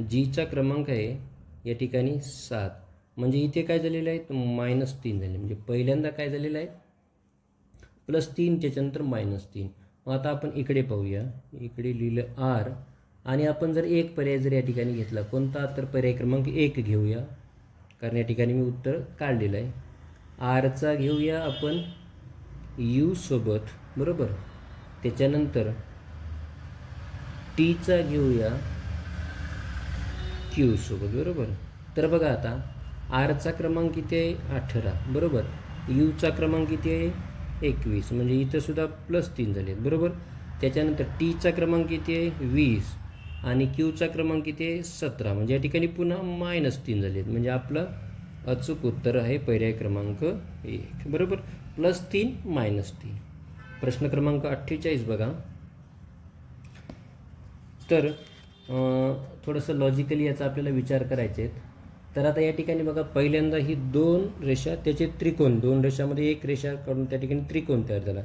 जीचा क्रमांक आहे या ठिकाणी 7. म्हणजे इथे काय झालेलं आहे -3 झाले. म्हणजे पहिल्यांदा काय झालेलं आहे +3 त्याच्यानंतर -3. मग आता आपण इकडे पाहूया, इकडे लिहिलं आर आणि आपण जर एक पर्याय जर या ठिकाणी घेतला कोणता, तर पर्याय क्रमांक 1 घेऊया, कारण या ठिकाणी मी उत्तर काढलेलं आहे. आरचा घेऊया आपण यू सोबत, बरोबर. त्याच्यानंतर टीचा घेऊया क्यू सोबत, बरोबर. तर बघा आता आरचा क्रमांक किती आहे 18, बरोबर. यूचा क्रमांक किती आहे 21, म्हणजे इथं सुद्धा +3 झाले, बरोबर. त्याच्यानंतर टीचा क्रमांक किती आहे 20 आणि क्यूचा क्रमांक किती आहे 17, म्हणजे या ठिकाणी पुन्हा -3 झाले. म्हणजे आपलं अचूक उत्तर आहे पर्याय क्रमांक 1, बरोबर. +3 -3. प्रश्न क्रमांक 48 बघा. तर थोडंसं लॉजिकली याचा आपल्याला विचार करायचे आहेत. तर आता या ठिकाणी बघा पहिल्यांदा ही 2 रेषा त्याचे त्रिकोण, 2 रेषामध्ये एक रेषा काढून त्या ठिकाणी त्रिकोण तयार झाला.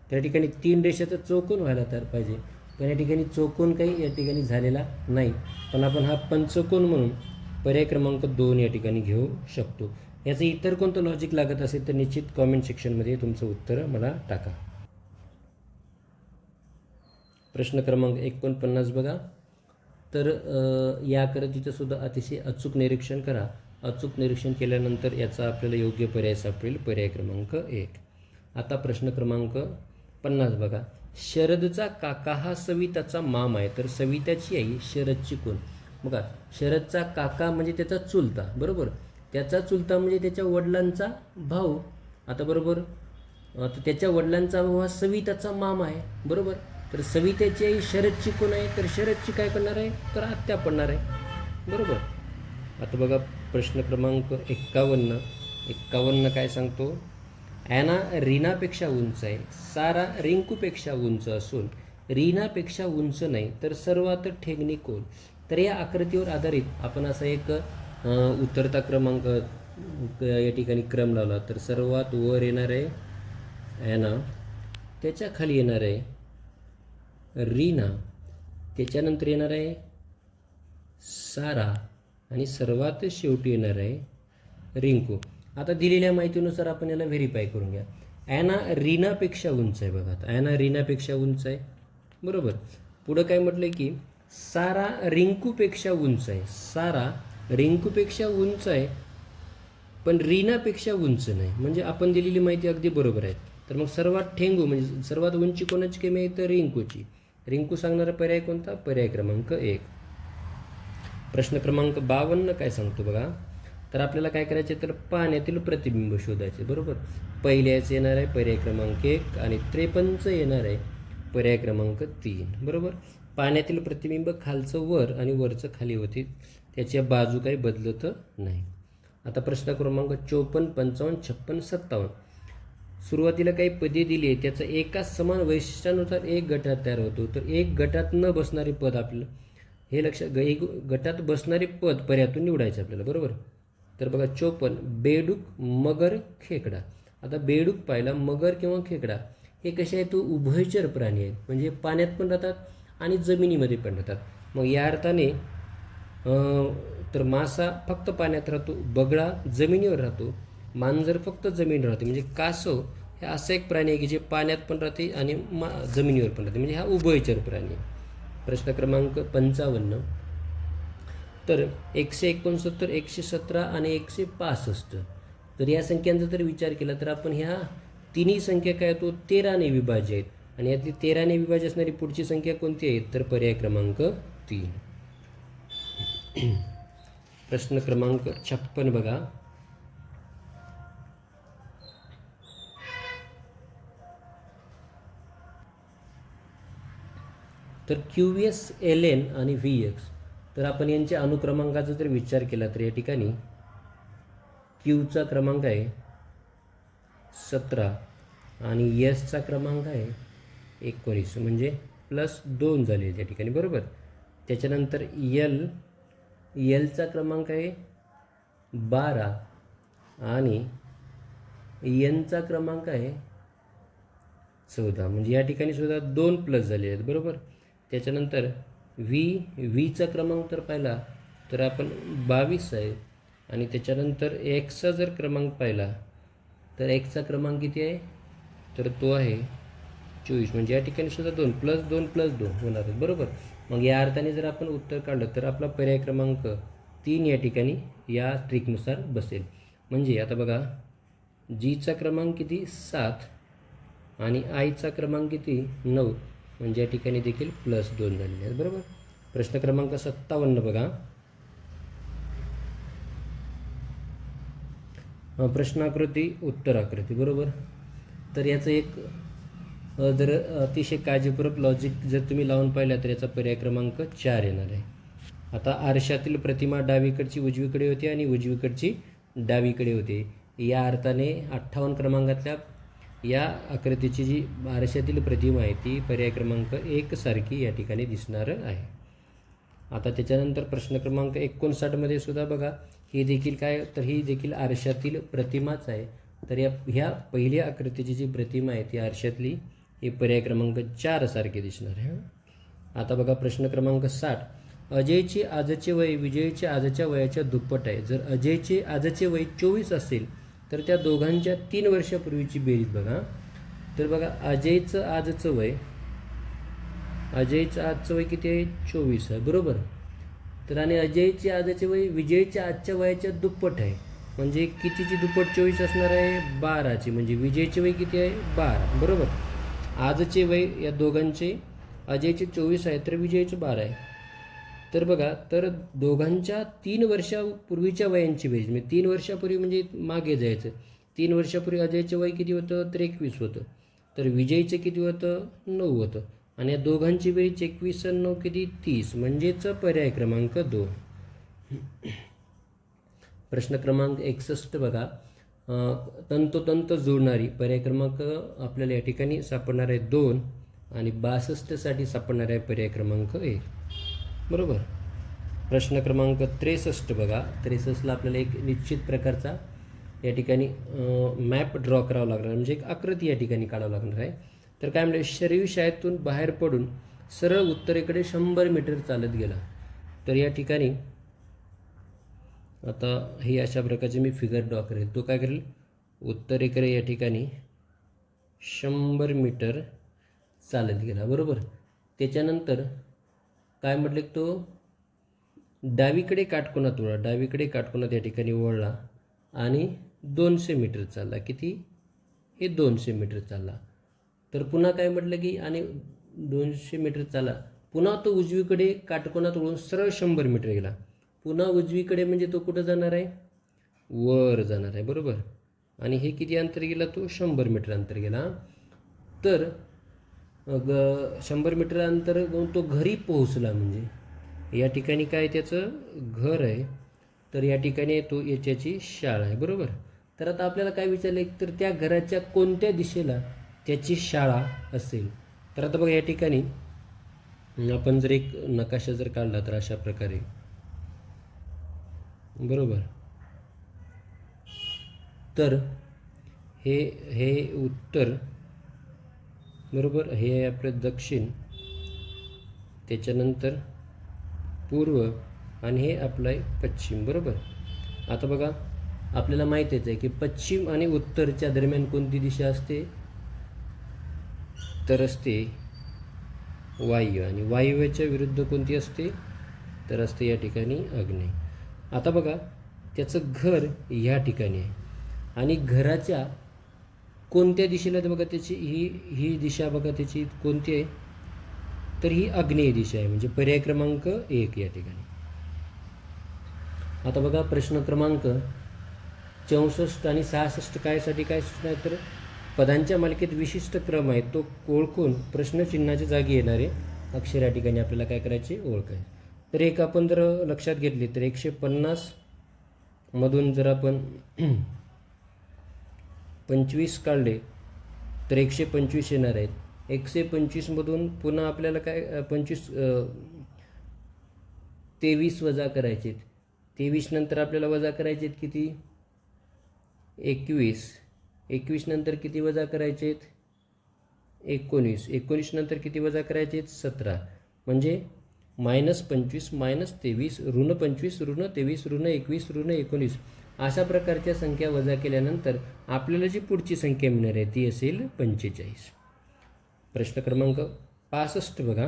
त्या ठिकाणी 3 रेषाचा चौकोन व्हायला तयार पाहिजे, पण या ठिकाणी चौकोन काही या ठिकाणी झालेला नाही. पण आपण हा पंचकोन म्हणून पर्याय क्रमांक 2 या ठिकाणी घेऊ शकतो. याचं इतर कोणतं लॉजिक लागत असेल तर निश्चित कॉमेंट सेक्शनमध्ये तुमचं उत्तर मला टाका. प्रश्न क्रमांक 49 बघा. तर या करतीचं सुद्धा अतिशय अचूक निरीक्षण करा. अचूक निरीक्षण केल्यानंतर याचा आपल्याला योग्य पर्याय सापडेल, पर्याय क्रमांक 1. आता प्रश्न क्रमांक 50 बघा. शरदचा काका हा सविताचा मामा आहे, तर सविताची आई शरदची कोण. बघा शरदचा काका म्हणजे त्याचा चुलता, बरोबर. त्याचा चुलता म्हणजे त्याच्या वडिलांचा भाऊ. आता बरोबर, आता त्याच्या वडिलांचा भाऊ हा सविताचा मामा आहे, बरोबर. तर सवितेची आई शरदची कोण आहे, तर शरदची काय करणार आहे, तर आत्या पडणार आहे, बरोबर. आता बघा प्रश्न क्रमांक 51 काय सांगतो. ॲना रीनापेक्षा उंच आहे, सारा रिंकूपेक्षा उंच असून रीनापेक्षा उंच नाही, तर सर्वात ठेंगणी कोण. तर या आकृतीवर आधारित आपण असा एक उतरता क्रमांक या ठिकाणी क्रम लावला. तर सर्वात वर येणार आहे ॲना, त्याच्या खाली येणार आहे रीना, त्याच्यानंतर येणार आहे सारा आणि सर्वात शेवटी येणार आहे रिंकू. आता दिलेल्या माहितीनुसार आपण याला व्हेरीफाय करून घ्या. ॲना रीनापेक्षा उंच आहे बघा. आता ॲना रीनापेक्षा उंच आहे, बरोबर. पुढं काय म्हटलं की सारा रिंकूपेक्षा उंच आहे. सारा रिंकूपेक्षा उंच आहे पण रीनापेक्षा उंच नाही, म्हणजे आपण दिलेली माहिती अगदी बरोबर आहे. तर मग सर्वात ठेंगू म्हणजे सर्वात उंची कोणाची कमी आहे, तर रिंकूची. रिंकू सांगणारा पर्याय कोणता, पर्याय क्रमांक 1. प्रश्न क्रमांक 52 काय सांगतो बघा. तर आपल्याला काय करायचे, तर पाण्यातील प्रतिबिंब शोधायचे, बरोबर. पहिल्याच येणार आहे पर्याय क्रमांक 1 आणि 53 येणार आहे पर्याय क्रमांक 3, बरोबर. पाण्यातील प्रतिबिंब खालचं वर आणि वरचं खाली होते, त्याच्या बाजू काही बदलत नाही. आता प्रश्न क्रमांक 54, 55, 56, 57. सुरुवातीला काही पदे दिली आहे, त्याचं एकाच समान वैशिष्ट्यानुसार एक गटात तयार होतो. तर एक गटात न बसणारे पद आपलं हे लक्षात, एक गटात बसणारे पद पर्यायातून निवडायचे आपल्याला, बरोबर. तर बघा 54, बेडूक, मगर, खेकडा. आता बेडूक पाहिला, मगर किंवा खेकडा हे कसे आहेत, तो उभयचर प्राणी आहेत, म्हणजे पाण्यात पण राहतात आणि जमिनीमध्ये पण राहतात. मग या अर्थाने तर मासा फक्त पाण्यात राहतो, बगळा जमिनीवर राहतो, मांजर फक्त जमिनीवर राहते. म्हणजे कासव हे असं एक प्राणी आहे की जे पाण्यात पण राहते आणि जमिनीवर पण राहते, म्हणजे हा उभयचर प्राणी आहे. प्रश्न क्रमांक 55. तर 169, 117 आणि 165. तर या संख्यांचा जर विचार केला तर आपण ह्या तिन्ही संख्या काय होतो 13ने विभाज्य आहेत आणि यातली 13ने विभाज्य असणारी पुढची संख्या कोणती आहे, तर पर्याय क्रमांक 3. प्रश्न क्रमांक 56 बघा. तर QSLN आणि VX, तर आपण यांच्या अनुक्रमांकाचा जर विचार केला तर या ठिकाणी क्यूचा क्रमांक आहे 17 आणि एसचा क्रमांक आहे 19, म्हणजे +2 झाले त्या ठिकाणी, बरोबर. त्याच्यानंतर एलचा क्रमांक आहे 12 आणि एनचा क्रमांक आहे 14, म्हणजे या ठिकाणी सुद्धा 2+ झाले आहेत, बरोबर. त्याच्यानंतर व्हीचा क्रमांक तर पाहिला तर आपण 22 आहे आणि त्याच्यानंतर एक्सचा जर क्रमांक पाहिला तर एक्सचा क्रमांक किती आहे, तर तो आहे 24, म्हणजे या ठिकाणी सुद्धा 2+2+2 होणार आहेत, बरोबर. मग या अर्थाने जर आपण उत्तर काढलं तर आपला पर्याय क्रमांक 3 या ठिकाणी या ट्रिकनुसार बसेल. म्हणजे आता बघा, जीचा क्रमांक किती 7 आणि आयचा क्रमांक किती 9, म्हणजे या ठिकाणी देखील +2 झालेले आहेत, बरोबर. प्रश्न क्रमांक 57 बघा. प्रश्नाकृती उत्तराकृती, बरोबर. तर याचं एक जर अतिशय काळजीपूर्वक लॉजिक जर तुम्ही लावून पाहिलं तर याचा पर्याय क्रमांक 4 येणार आहे. आता आरशातील प्रतिमा डावीकडची उजवीकडे होती आणि उजवीकडची डावीकडे होते. या अर्थाने 58 क्रमांकातल्या या आकृतीची जी आरशातील प्रतिमा आहे ती पर्याय क्रमांक 1 सारखी या ठिकाणी दिसणार आहे. आता त्याच्यानंतर प्रश्न क्रमांक 59 सुद्धा बघा, ही देखील काय, तर ही देखील आरशातील प्रतिमाच आहे. तर ह्या पहिल्या आकृतीची जी प्रतिमा आहे ती आरशातली ही पर्याय क्रमांक 4 सारखी दिसणार आहे. आता बघा प्रश्न क्रमांक 60. अजयचे आजचे वय विजयच्या आजच्या वयाच्या दुप्पट आहे. जर अजयचे आजचे वय 24 असेल तर त्या दोघांच्या 3 वर्षापूर्वीची बेरीज बघा. तर बघा, अजयचं आजचं वय किती आहे 24 आहे, बरोबर. तर आणि अजयचे आजचे वय विजयच्या आजच्या वयाच्या दुप्पट आहे, म्हणजे कितीची दुप्पट 24 असणार आहे 12ची, म्हणजे विजयचे वय किती आहे 12, बरोबर. आजचे वय या दोघांचे अजयचे 24 आहे तर विजयचे 12 आहे. तर बघा, तर दोघांच्या 3 वर्षापूर्वीच्या वयांची बेरीज, म्हणजे 3 वर्षापूर्वी म्हणजे मागे जायचं. 3 वर्षापूर्वी अजयचे वय किती होतं तर 21 होतं, तर विजयचं किती होतं 9 होतं, आणि या दोघांची बेरीज 21 आणि 9 किती 30, म्हणजेच पर्याय क्रमांक 2. प्रश्न क्रमांक 61 बघा. तंतोतंत जोडणारी पर्याय क्रमांक आपल्याला या ठिकाणी सापडणार आहे 2 आणि 62साठी सापडणार आहे पर्याय क्रमांक 1, बरोबर. प्रश्न क्रमांक 63 बघा. 63ला आपल्याला एक निश्चित प्रकारचा या ठिकाणी मॅप ड्रॉ करावा लागणार, म्हणजे एक आकृती या ठिकाणी काढावं लागणार आहे. तर काय म्हणजे, शरीर शाळेतून बाहेर पडून सरळ उत्तरेकडे 100 मीटर चालत गेला. तर या ठिकाणी आता ही अशा प्रकारचे मी फिगर ड्रॉ करेल. तो काय करेल, उत्तरेकडे या ठिकाणी 100 मीटर चालत गेला, बरोबर. त्याच्यानंतर काय म्हटले, तो डावीकडे काटकोनात वळला, डावीकडे काटकोनात या ठिकाणी वळला आणि 200 मीटर चालला. किती, हे 200 मीटर चालला. तर पुन्हा काय म्हटलं की, आणि 200 मीटर चालला, पुन्हा तो उजवीकडे काटकोनात वळून सरळ 100 मीटर गेला. पुन्हा उजवीकडे म्हणजे तो कुठं जाणार आहे, वर जाणार आहे, बरोबर. आणि हे किती अंतर गेला, तो 100 मीटर अंतर गेला. तर 100 मीटर अंतर तो घरी पोहोचला, म्हणजे या ठिकाणी काय त्याचं घर आहे, तर या ठिकाणी तो याच्याची शाळा आहे, बरोबर. तर आता आपल्याला काय विचारलं, तर त्या घराच्या कोणत्या दिशेला त्याची शाळा असेल. तर आता बघा, या ठिकाणी आपण जर एक नकाशा जर काढला तर अशा प्रकारे, बरोबर. तर हे उत्तर, बरोबर, हे आहे आपलं दक्षिण, त्याच्यानंतर पूर्व आणि हे आपलं आहे पश्चिम, बरोबर. आता बघा, आपल्याला माहितीच आहे की पश्चिम आणि उत्तरच्या दरम्यान कोणती दिशा असते, तर असते वायव्य, आणि वायव्याच्या विरुद्ध कोणती असते, तर असते या ठिकाणी आग्नेय. आता बघा, त्याचं घर ह्या ठिकाणी आहे आणि घराच्या कोणत्या दिशेला, तर बघा त्याची ही दिशा बघा त्याची कोणती आहे, तर ही आग्नेय दिशा आहे, म्हणजे पर्याय क्रमांक 1 या ठिकाणी. आता बघा प्रश्न क्रमांक 64 आणि 66 कायसाठी काय सूचना आहे, तर पदांच्या मालिकेत विशिष्ट क्रम आहे तो ओळखून प्रश्नचिन्हाच्या जागी येणारे अक्षर या ठिकाणी आपल्याला काय करायचे, ओळखायचे. तर एक आपण जर लक्षात घेतली तर 150 मधून जर आपण 25 काढले तर 125 येणार आहेत. 125 मधून पुन्हा आपल्याला काय 23 वजा करायचे. 23 नंतर आपल्याला वजा करायचे किती, 21. 21 नंतर किती वजा करायचे, 19. 19 नंतर किती वजा करायचे, 17. म्हणजे -25 -23 ऋण 25 ऋण 23 ऋण 21 ऋण 19 अशा प्रकारच्या संख्या वजा केल्यानंतर आपल्याला जी पुढची संख्या मिळणार आहे ती असेल 45. प्रश्न क्रमांक 65 बघा.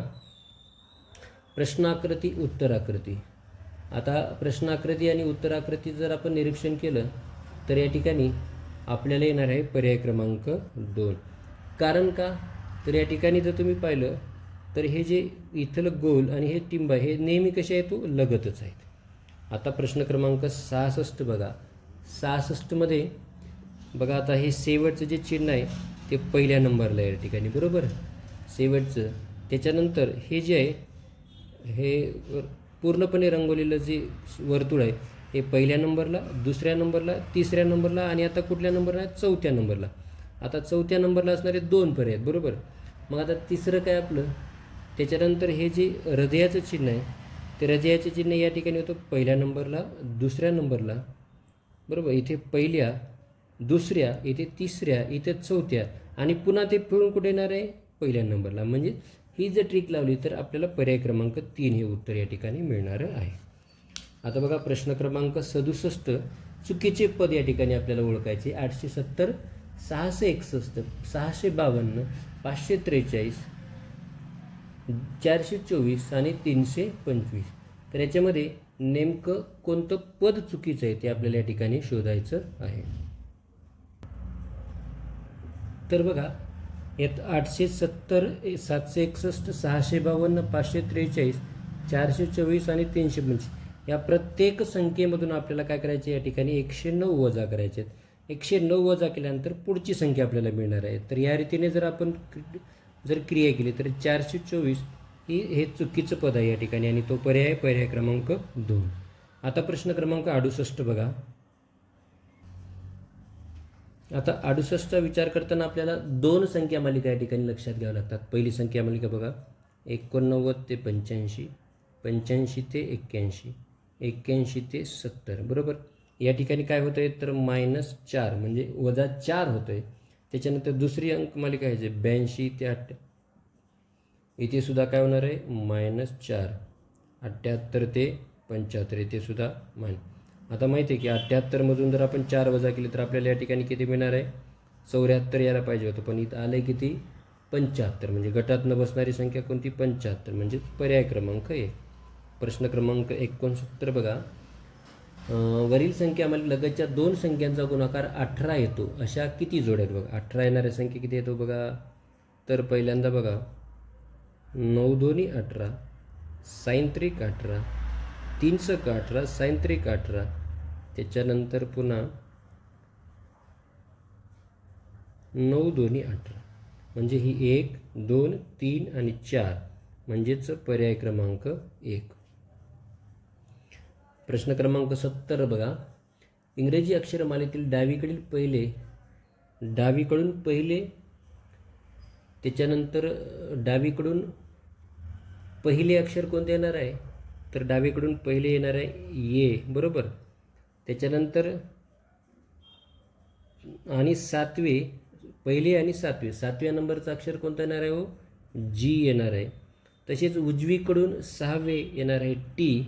प्रश्नाकृती उत्तराकृती. आता प्रश्नाकृती आणि उत्तराकृती जर आपण निरीक्षण केलं तर या ठिकाणी आपल्याला येणार आहे पर्याय क्रमांक 2. कारण का, तर या ठिकाणी जर तुम्ही पाहिलं तर हे जे इथलं गोल आणि हे टिंब हे नेहमी कसे आहेत, तो लगतच आहेत. आता प्रश्न क्रमांक 66 बघा. 66 मध्ये बघा, आता हे शेवटचं जे चिन्ह आहे ते पहिल्या नंबरला आहे या ठिकाणी, बरोबर, शेवटचं. त्याच्यानंतर हे जे आहे हे पूर्णपणे रंगवलेलं जे वर्तुळ आहे हे पहिल्या नंबरला, दुसऱ्या नंबरला, तिसऱ्या नंबरला आणि आता कुठल्या नंबरला, चौथ्या नंबरला. आता चौथ्या नंबरला असणारे 2 पर्याय आहेत, बरोबर. मग आता तिसरं काय आपलं, त्याच्यानंतर हे जे हृदयाचं चिन्ह आहे ते हृदयाचे चिन्ह या ठिकाणी होतं पहिल्या नंबरला, दुसऱ्या नंबरला, बरोबर. इथे पहिल्या, दुसऱ्या, इथे तिसऱ्या, इथे चौथ्या आणि पुन्हा ते फिरून कुठे येणार आहे, पहिल्या नंबरला. म्हणजे ही जर ट्रिक लावली तर आपल्याला पर्याय क्रमांक 3 हे उत्तर या ठिकाणी मिळणार आहे. आता बघा प्रश्न क्रमांक 67. चुकीचे पद या ठिकाणी आपल्याला ओळखायचे. 870, 661, 652, 543, 424 आणि 325. तर याच्यामध्ये नेमकं कोणतं पद चुकीचं आहे ते आपल्याला या ठिकाणी शोधायचं आहे. तर बघा यात 870, 761, 652, 543, 424 आणि 325 या प्रत्येक संख्येमधून आपल्याला काय करायचे, या ठिकाणी 109 वजा करायचे आहेत. 109 वजा केल्यानंतर पुढची संख्या आपल्याला मिळणार आहे. तर या रीतीने जर आपण जर क्रिया केली तर 424 हे चुकीचं पद आहे या ठिकाणी आणि तो पर्याय क्रमांक 2. आता प्रश्न क्रमांक 68 बघा. आता 68चा विचार करताना आपल्याला 2 संख्या मालिका या ठिकाणी लक्षात घ्याव्या लागतात. पहिली संख्या मालिका बघा 89 ते 85, 85 ते 81, 81 ते 70, बरोबर. या ठिकाणी काय होतं आहे तर -4 म्हणजे -4 होतं आहे. त्याच्यानंतर दुसरी अंक मालिका आहे जे 82 ते 88, इथे सुद्धा काय होणार आहे -4, 78 ते 75 इथे सुद्धा आता माहिती आहे की 78 मधून जर आपण 4 वजा केले तर आपल्याला या ठिकाणी किती मिळणार आहे, 74 यायला पाहिजे होतं, पण इथं आलं आहे किती 75. म्हणजे गटात न बसणारी संख्या कोणती, 75. म्हणजे पर्याय क्रमांक 1. प्रश्न क्रमांक 69 बघा. वरील संख्यामध्ये लगतच्या 2 संख्यांचा गुणाकार 18 येतो अशा किती जोड्या आहेत बघा. 18 येणाऱ्या संख्या किती येतो बघा. तर पहिल्यांदा बघा 9 दोन्ही 18, साइन त्रिक 18, 3 सक 18, साइन त्रिक 18. त्याच्यानंतर पुन्हा 9 दोन्ही 18 म्हणजे ही 1, 2, 3 आणि 4 म्हणजेच पर्याय क्रमांक 1. प्रश्न क्रमांक 70 बघा. इंग्रजी अक्षरमालेतील डावीकडून पहिले त्याच्यानंतर डावीकडून पहिले अक्षर कोणते येणार आहे तर डावीकडून पहिले येणार आहे ये, बरोबर. त्याच्यानंतर आणि 7वे पहिले आणि 7व्या नंबरचा अक्षर कोणता येणार आहे हो, जी येणार आहे. तसेच उजवीकडून 6वे येणार आहे टी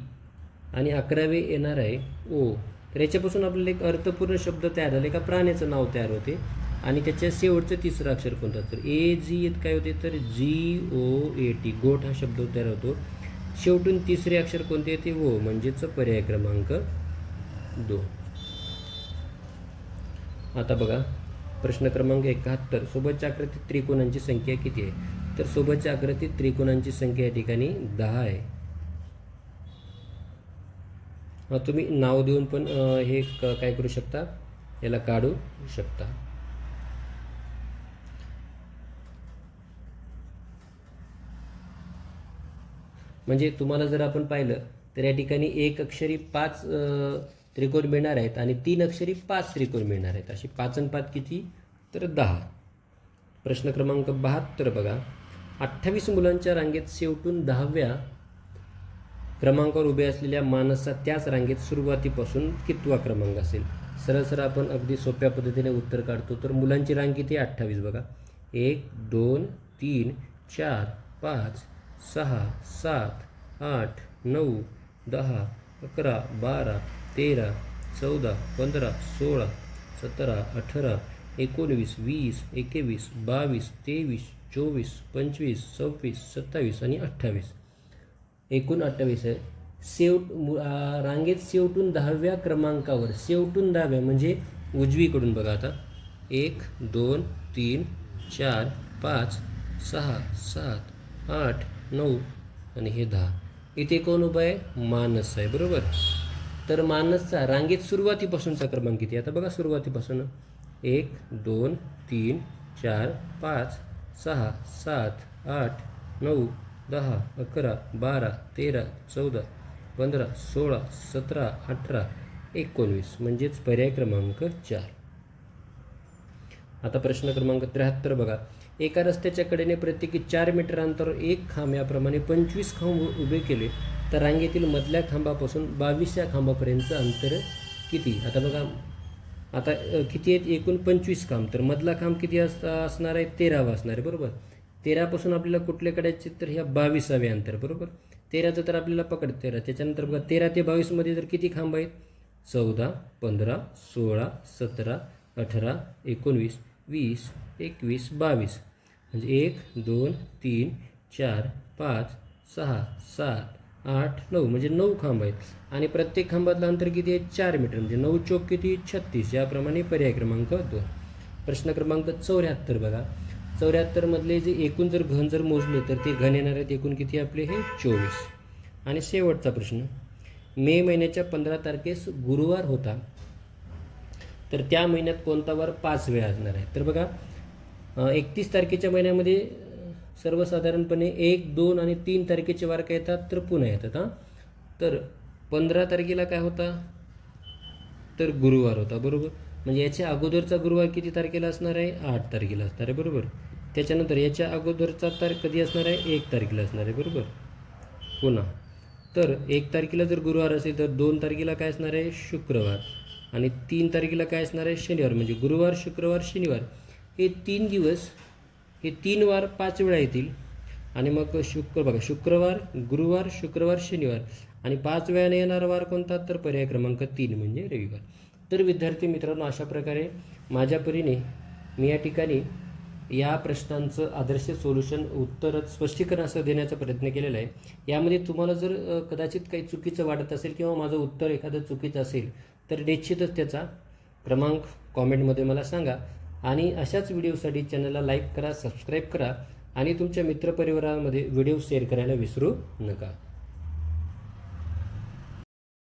आणि 11वे येणार आहे ओ. तर याच्यापासून आपल्याला एक अर्थपूर्ण शब्द तयार झाले, एका प्राण्याचं नाव तयार होते आणि त्याच्या शेवटचं तिसरं अक्षर कोणतं तर AG काय होते तर GOAT, गोट हा शब्द तयार होतो. शेवटून तिसरे अक्षर कोणते येते ओ, म्हणजेच पर्याय क्रमांक 2. आता बघा प्रश्न क्रमांक 71. सोबतच्या आकृतीत त्रिकोणांची संख्या किती आहे तर सोबतच्या आकृतीत त्रिकोणांची संख्या या ठिकाणी 10 आहे. तुम्ही नाव देऊन पण हे काय करू शकता, याला काढू शकता. म्हणजे तुम्हाला जर आपण पाहिलं तर या ठिकाणी एक अक्षरी 5 त्रिकोण मिळणार आहेत आणि 3 अक्षरी 5 त्रिकोण मिळणार आहेत. अशी 5 आणि 5 किती, तर 10. प्रश्न क्रमांक 72 बघा. 28 मुलांच्या रांगेत शेवटून 10व्या क्रमांकावर उभे असलेल्या मानसचा त्याच रांगेत सुरुवातीपासून कितवा क्रमांक असेल. सरळ सरळ आपण अगदी सोप्या पद्धतीने उत्तर काढतो. तर मुलांची रांग किती, 28 बघा. 1 2 3 4 5 6 7 8 9 10 11 12 13 14 15 16 17 18 19 20 21 22 23 24 25 26 27 आणि 28. एकूण 28 आहे. रांगेत शेवटून 10व्या क्रमांकावर, शेवटून 10व्या म्हणजे उजवीकडून बघा आता. 1 2 3 4 5 6 7 8 9 आणि हे 10. इथे कोण उभं आहे, मानस आहे, बरोबर. तर मानसचा रांगेत सुरुवातीपासूनचा क्रमांक किती, आता बघा सुरुवातीपासून 1 2 3 4 5 6 7 8 9 10 11 12 13 14 15 16 17 18 19 म्हणजेच पर्याय क्रमांक 4. आता प्रश्न क्रमांक 73 बघा. एका रस्त्याच्या कडेने प्रत्येकी 4 मीटर अंतरावर एक खांब याप्रमाणे 25 खांब उभे केले तर रांगेतील मधल्या खांबापासून 22व्या खांबापर्यंतचं अंतर किती. आता बघा आता किती आहेत, एकूण 25 खांब. तर मधला खांब किती असणार आहे, 13वा असणार आहे, बरोबर. 13पासून आपल्याला कुठले काढायचे, तर ह्या 22वे अंतर, बरोबर. 13चं तर आपल्याला पकड 13. त्याच्यानंतर बघा 13 ते 22मध्ये तर किती खांब आहेत, 14 15 16 17 18 19 20 21 22. म्हणजे 1 2 3 4 5 6 7 8 9 म्हणजे 9 खांब आहेत. आणि प्रत्येक खांबातलं अंतर किती आहे, 4 मीटर. म्हणजे 9 चौक किती, 36. याप्रमाणे पर्याय क्रमांक 2. प्रश्न क्रमांक 74 बघा. 74 मधले जे एकूण जर घन जर मोजले तर ते घन येणार आहेत एकूण किती आपले, हे 24. आणि शेवटचा प्रश्न. मे महिन्याच्या 15 तारखेस गुरुवार होता तर त्या महिन्यात कोणता वार 5 वेळा असणार आहे. तर बघा 31 तारखेच्या महिन्यामध्ये सर्वसाधारणपणे 1 2 आणि 3 तारखेचे वार काय येतात, तर पुन्हा येतात. तर 15 तारखेला काय होता, तर गुरुवार होता, बरोबर. म्हणजे याच्या अगोदरचा गुरुवार किती तारखेला असणार आहे, 8 तारखेला असणार आहे, बरोबर. त्याच्यानंतर याच्या अगोदरचा तारीख कधी असणार आहे, 1 तारखेला असणार आहे, बरोबर. पुन्हा तर 1 तारखेला जर गुरुवार असेल तर 2 तारखेला काय असणार आहे, शुक्रवार. आणि 3 तारखेला काय असणार आहे, शनिवार. म्हणजे गुरुवार शुक्रवार शनिवार हे 3 दिवस, हे 3 वार 5 वेळा येतील. आणि मग शुक्रवार गुरुवार शुक्रवार शनिवार आणि 5 वेळाने येणारा वार कोणता, तर पर्याय क्रमांक 3 म्हणजे रविवार. तर विद्यार्थी मित्रांनो, अशा प्रकारे माझ्या परीने मी या ठिकाणी या प्रश्नांचं आदर्श सोल्युशन उत्तर स्पष्टीकरण असं देण्याचा प्रयत्न केलेला आहे. यामध्ये तुम्हाला जर कदाचित काही चुकीचं वाटत असेल किंवा माझं उत्तर एखादं चुकीचं असेल तर निश्चितच त्याचा क्रमांक कॉमेंटमध्ये मला सांगा. आणि अशाच व्हिडिओसाठी चॅनलला लाईक करा, सबस्क्राईब करा आणि तुमच्या मित्रपरिवारामध्ये व्हिडिओ शेअर करायला विसरू नका.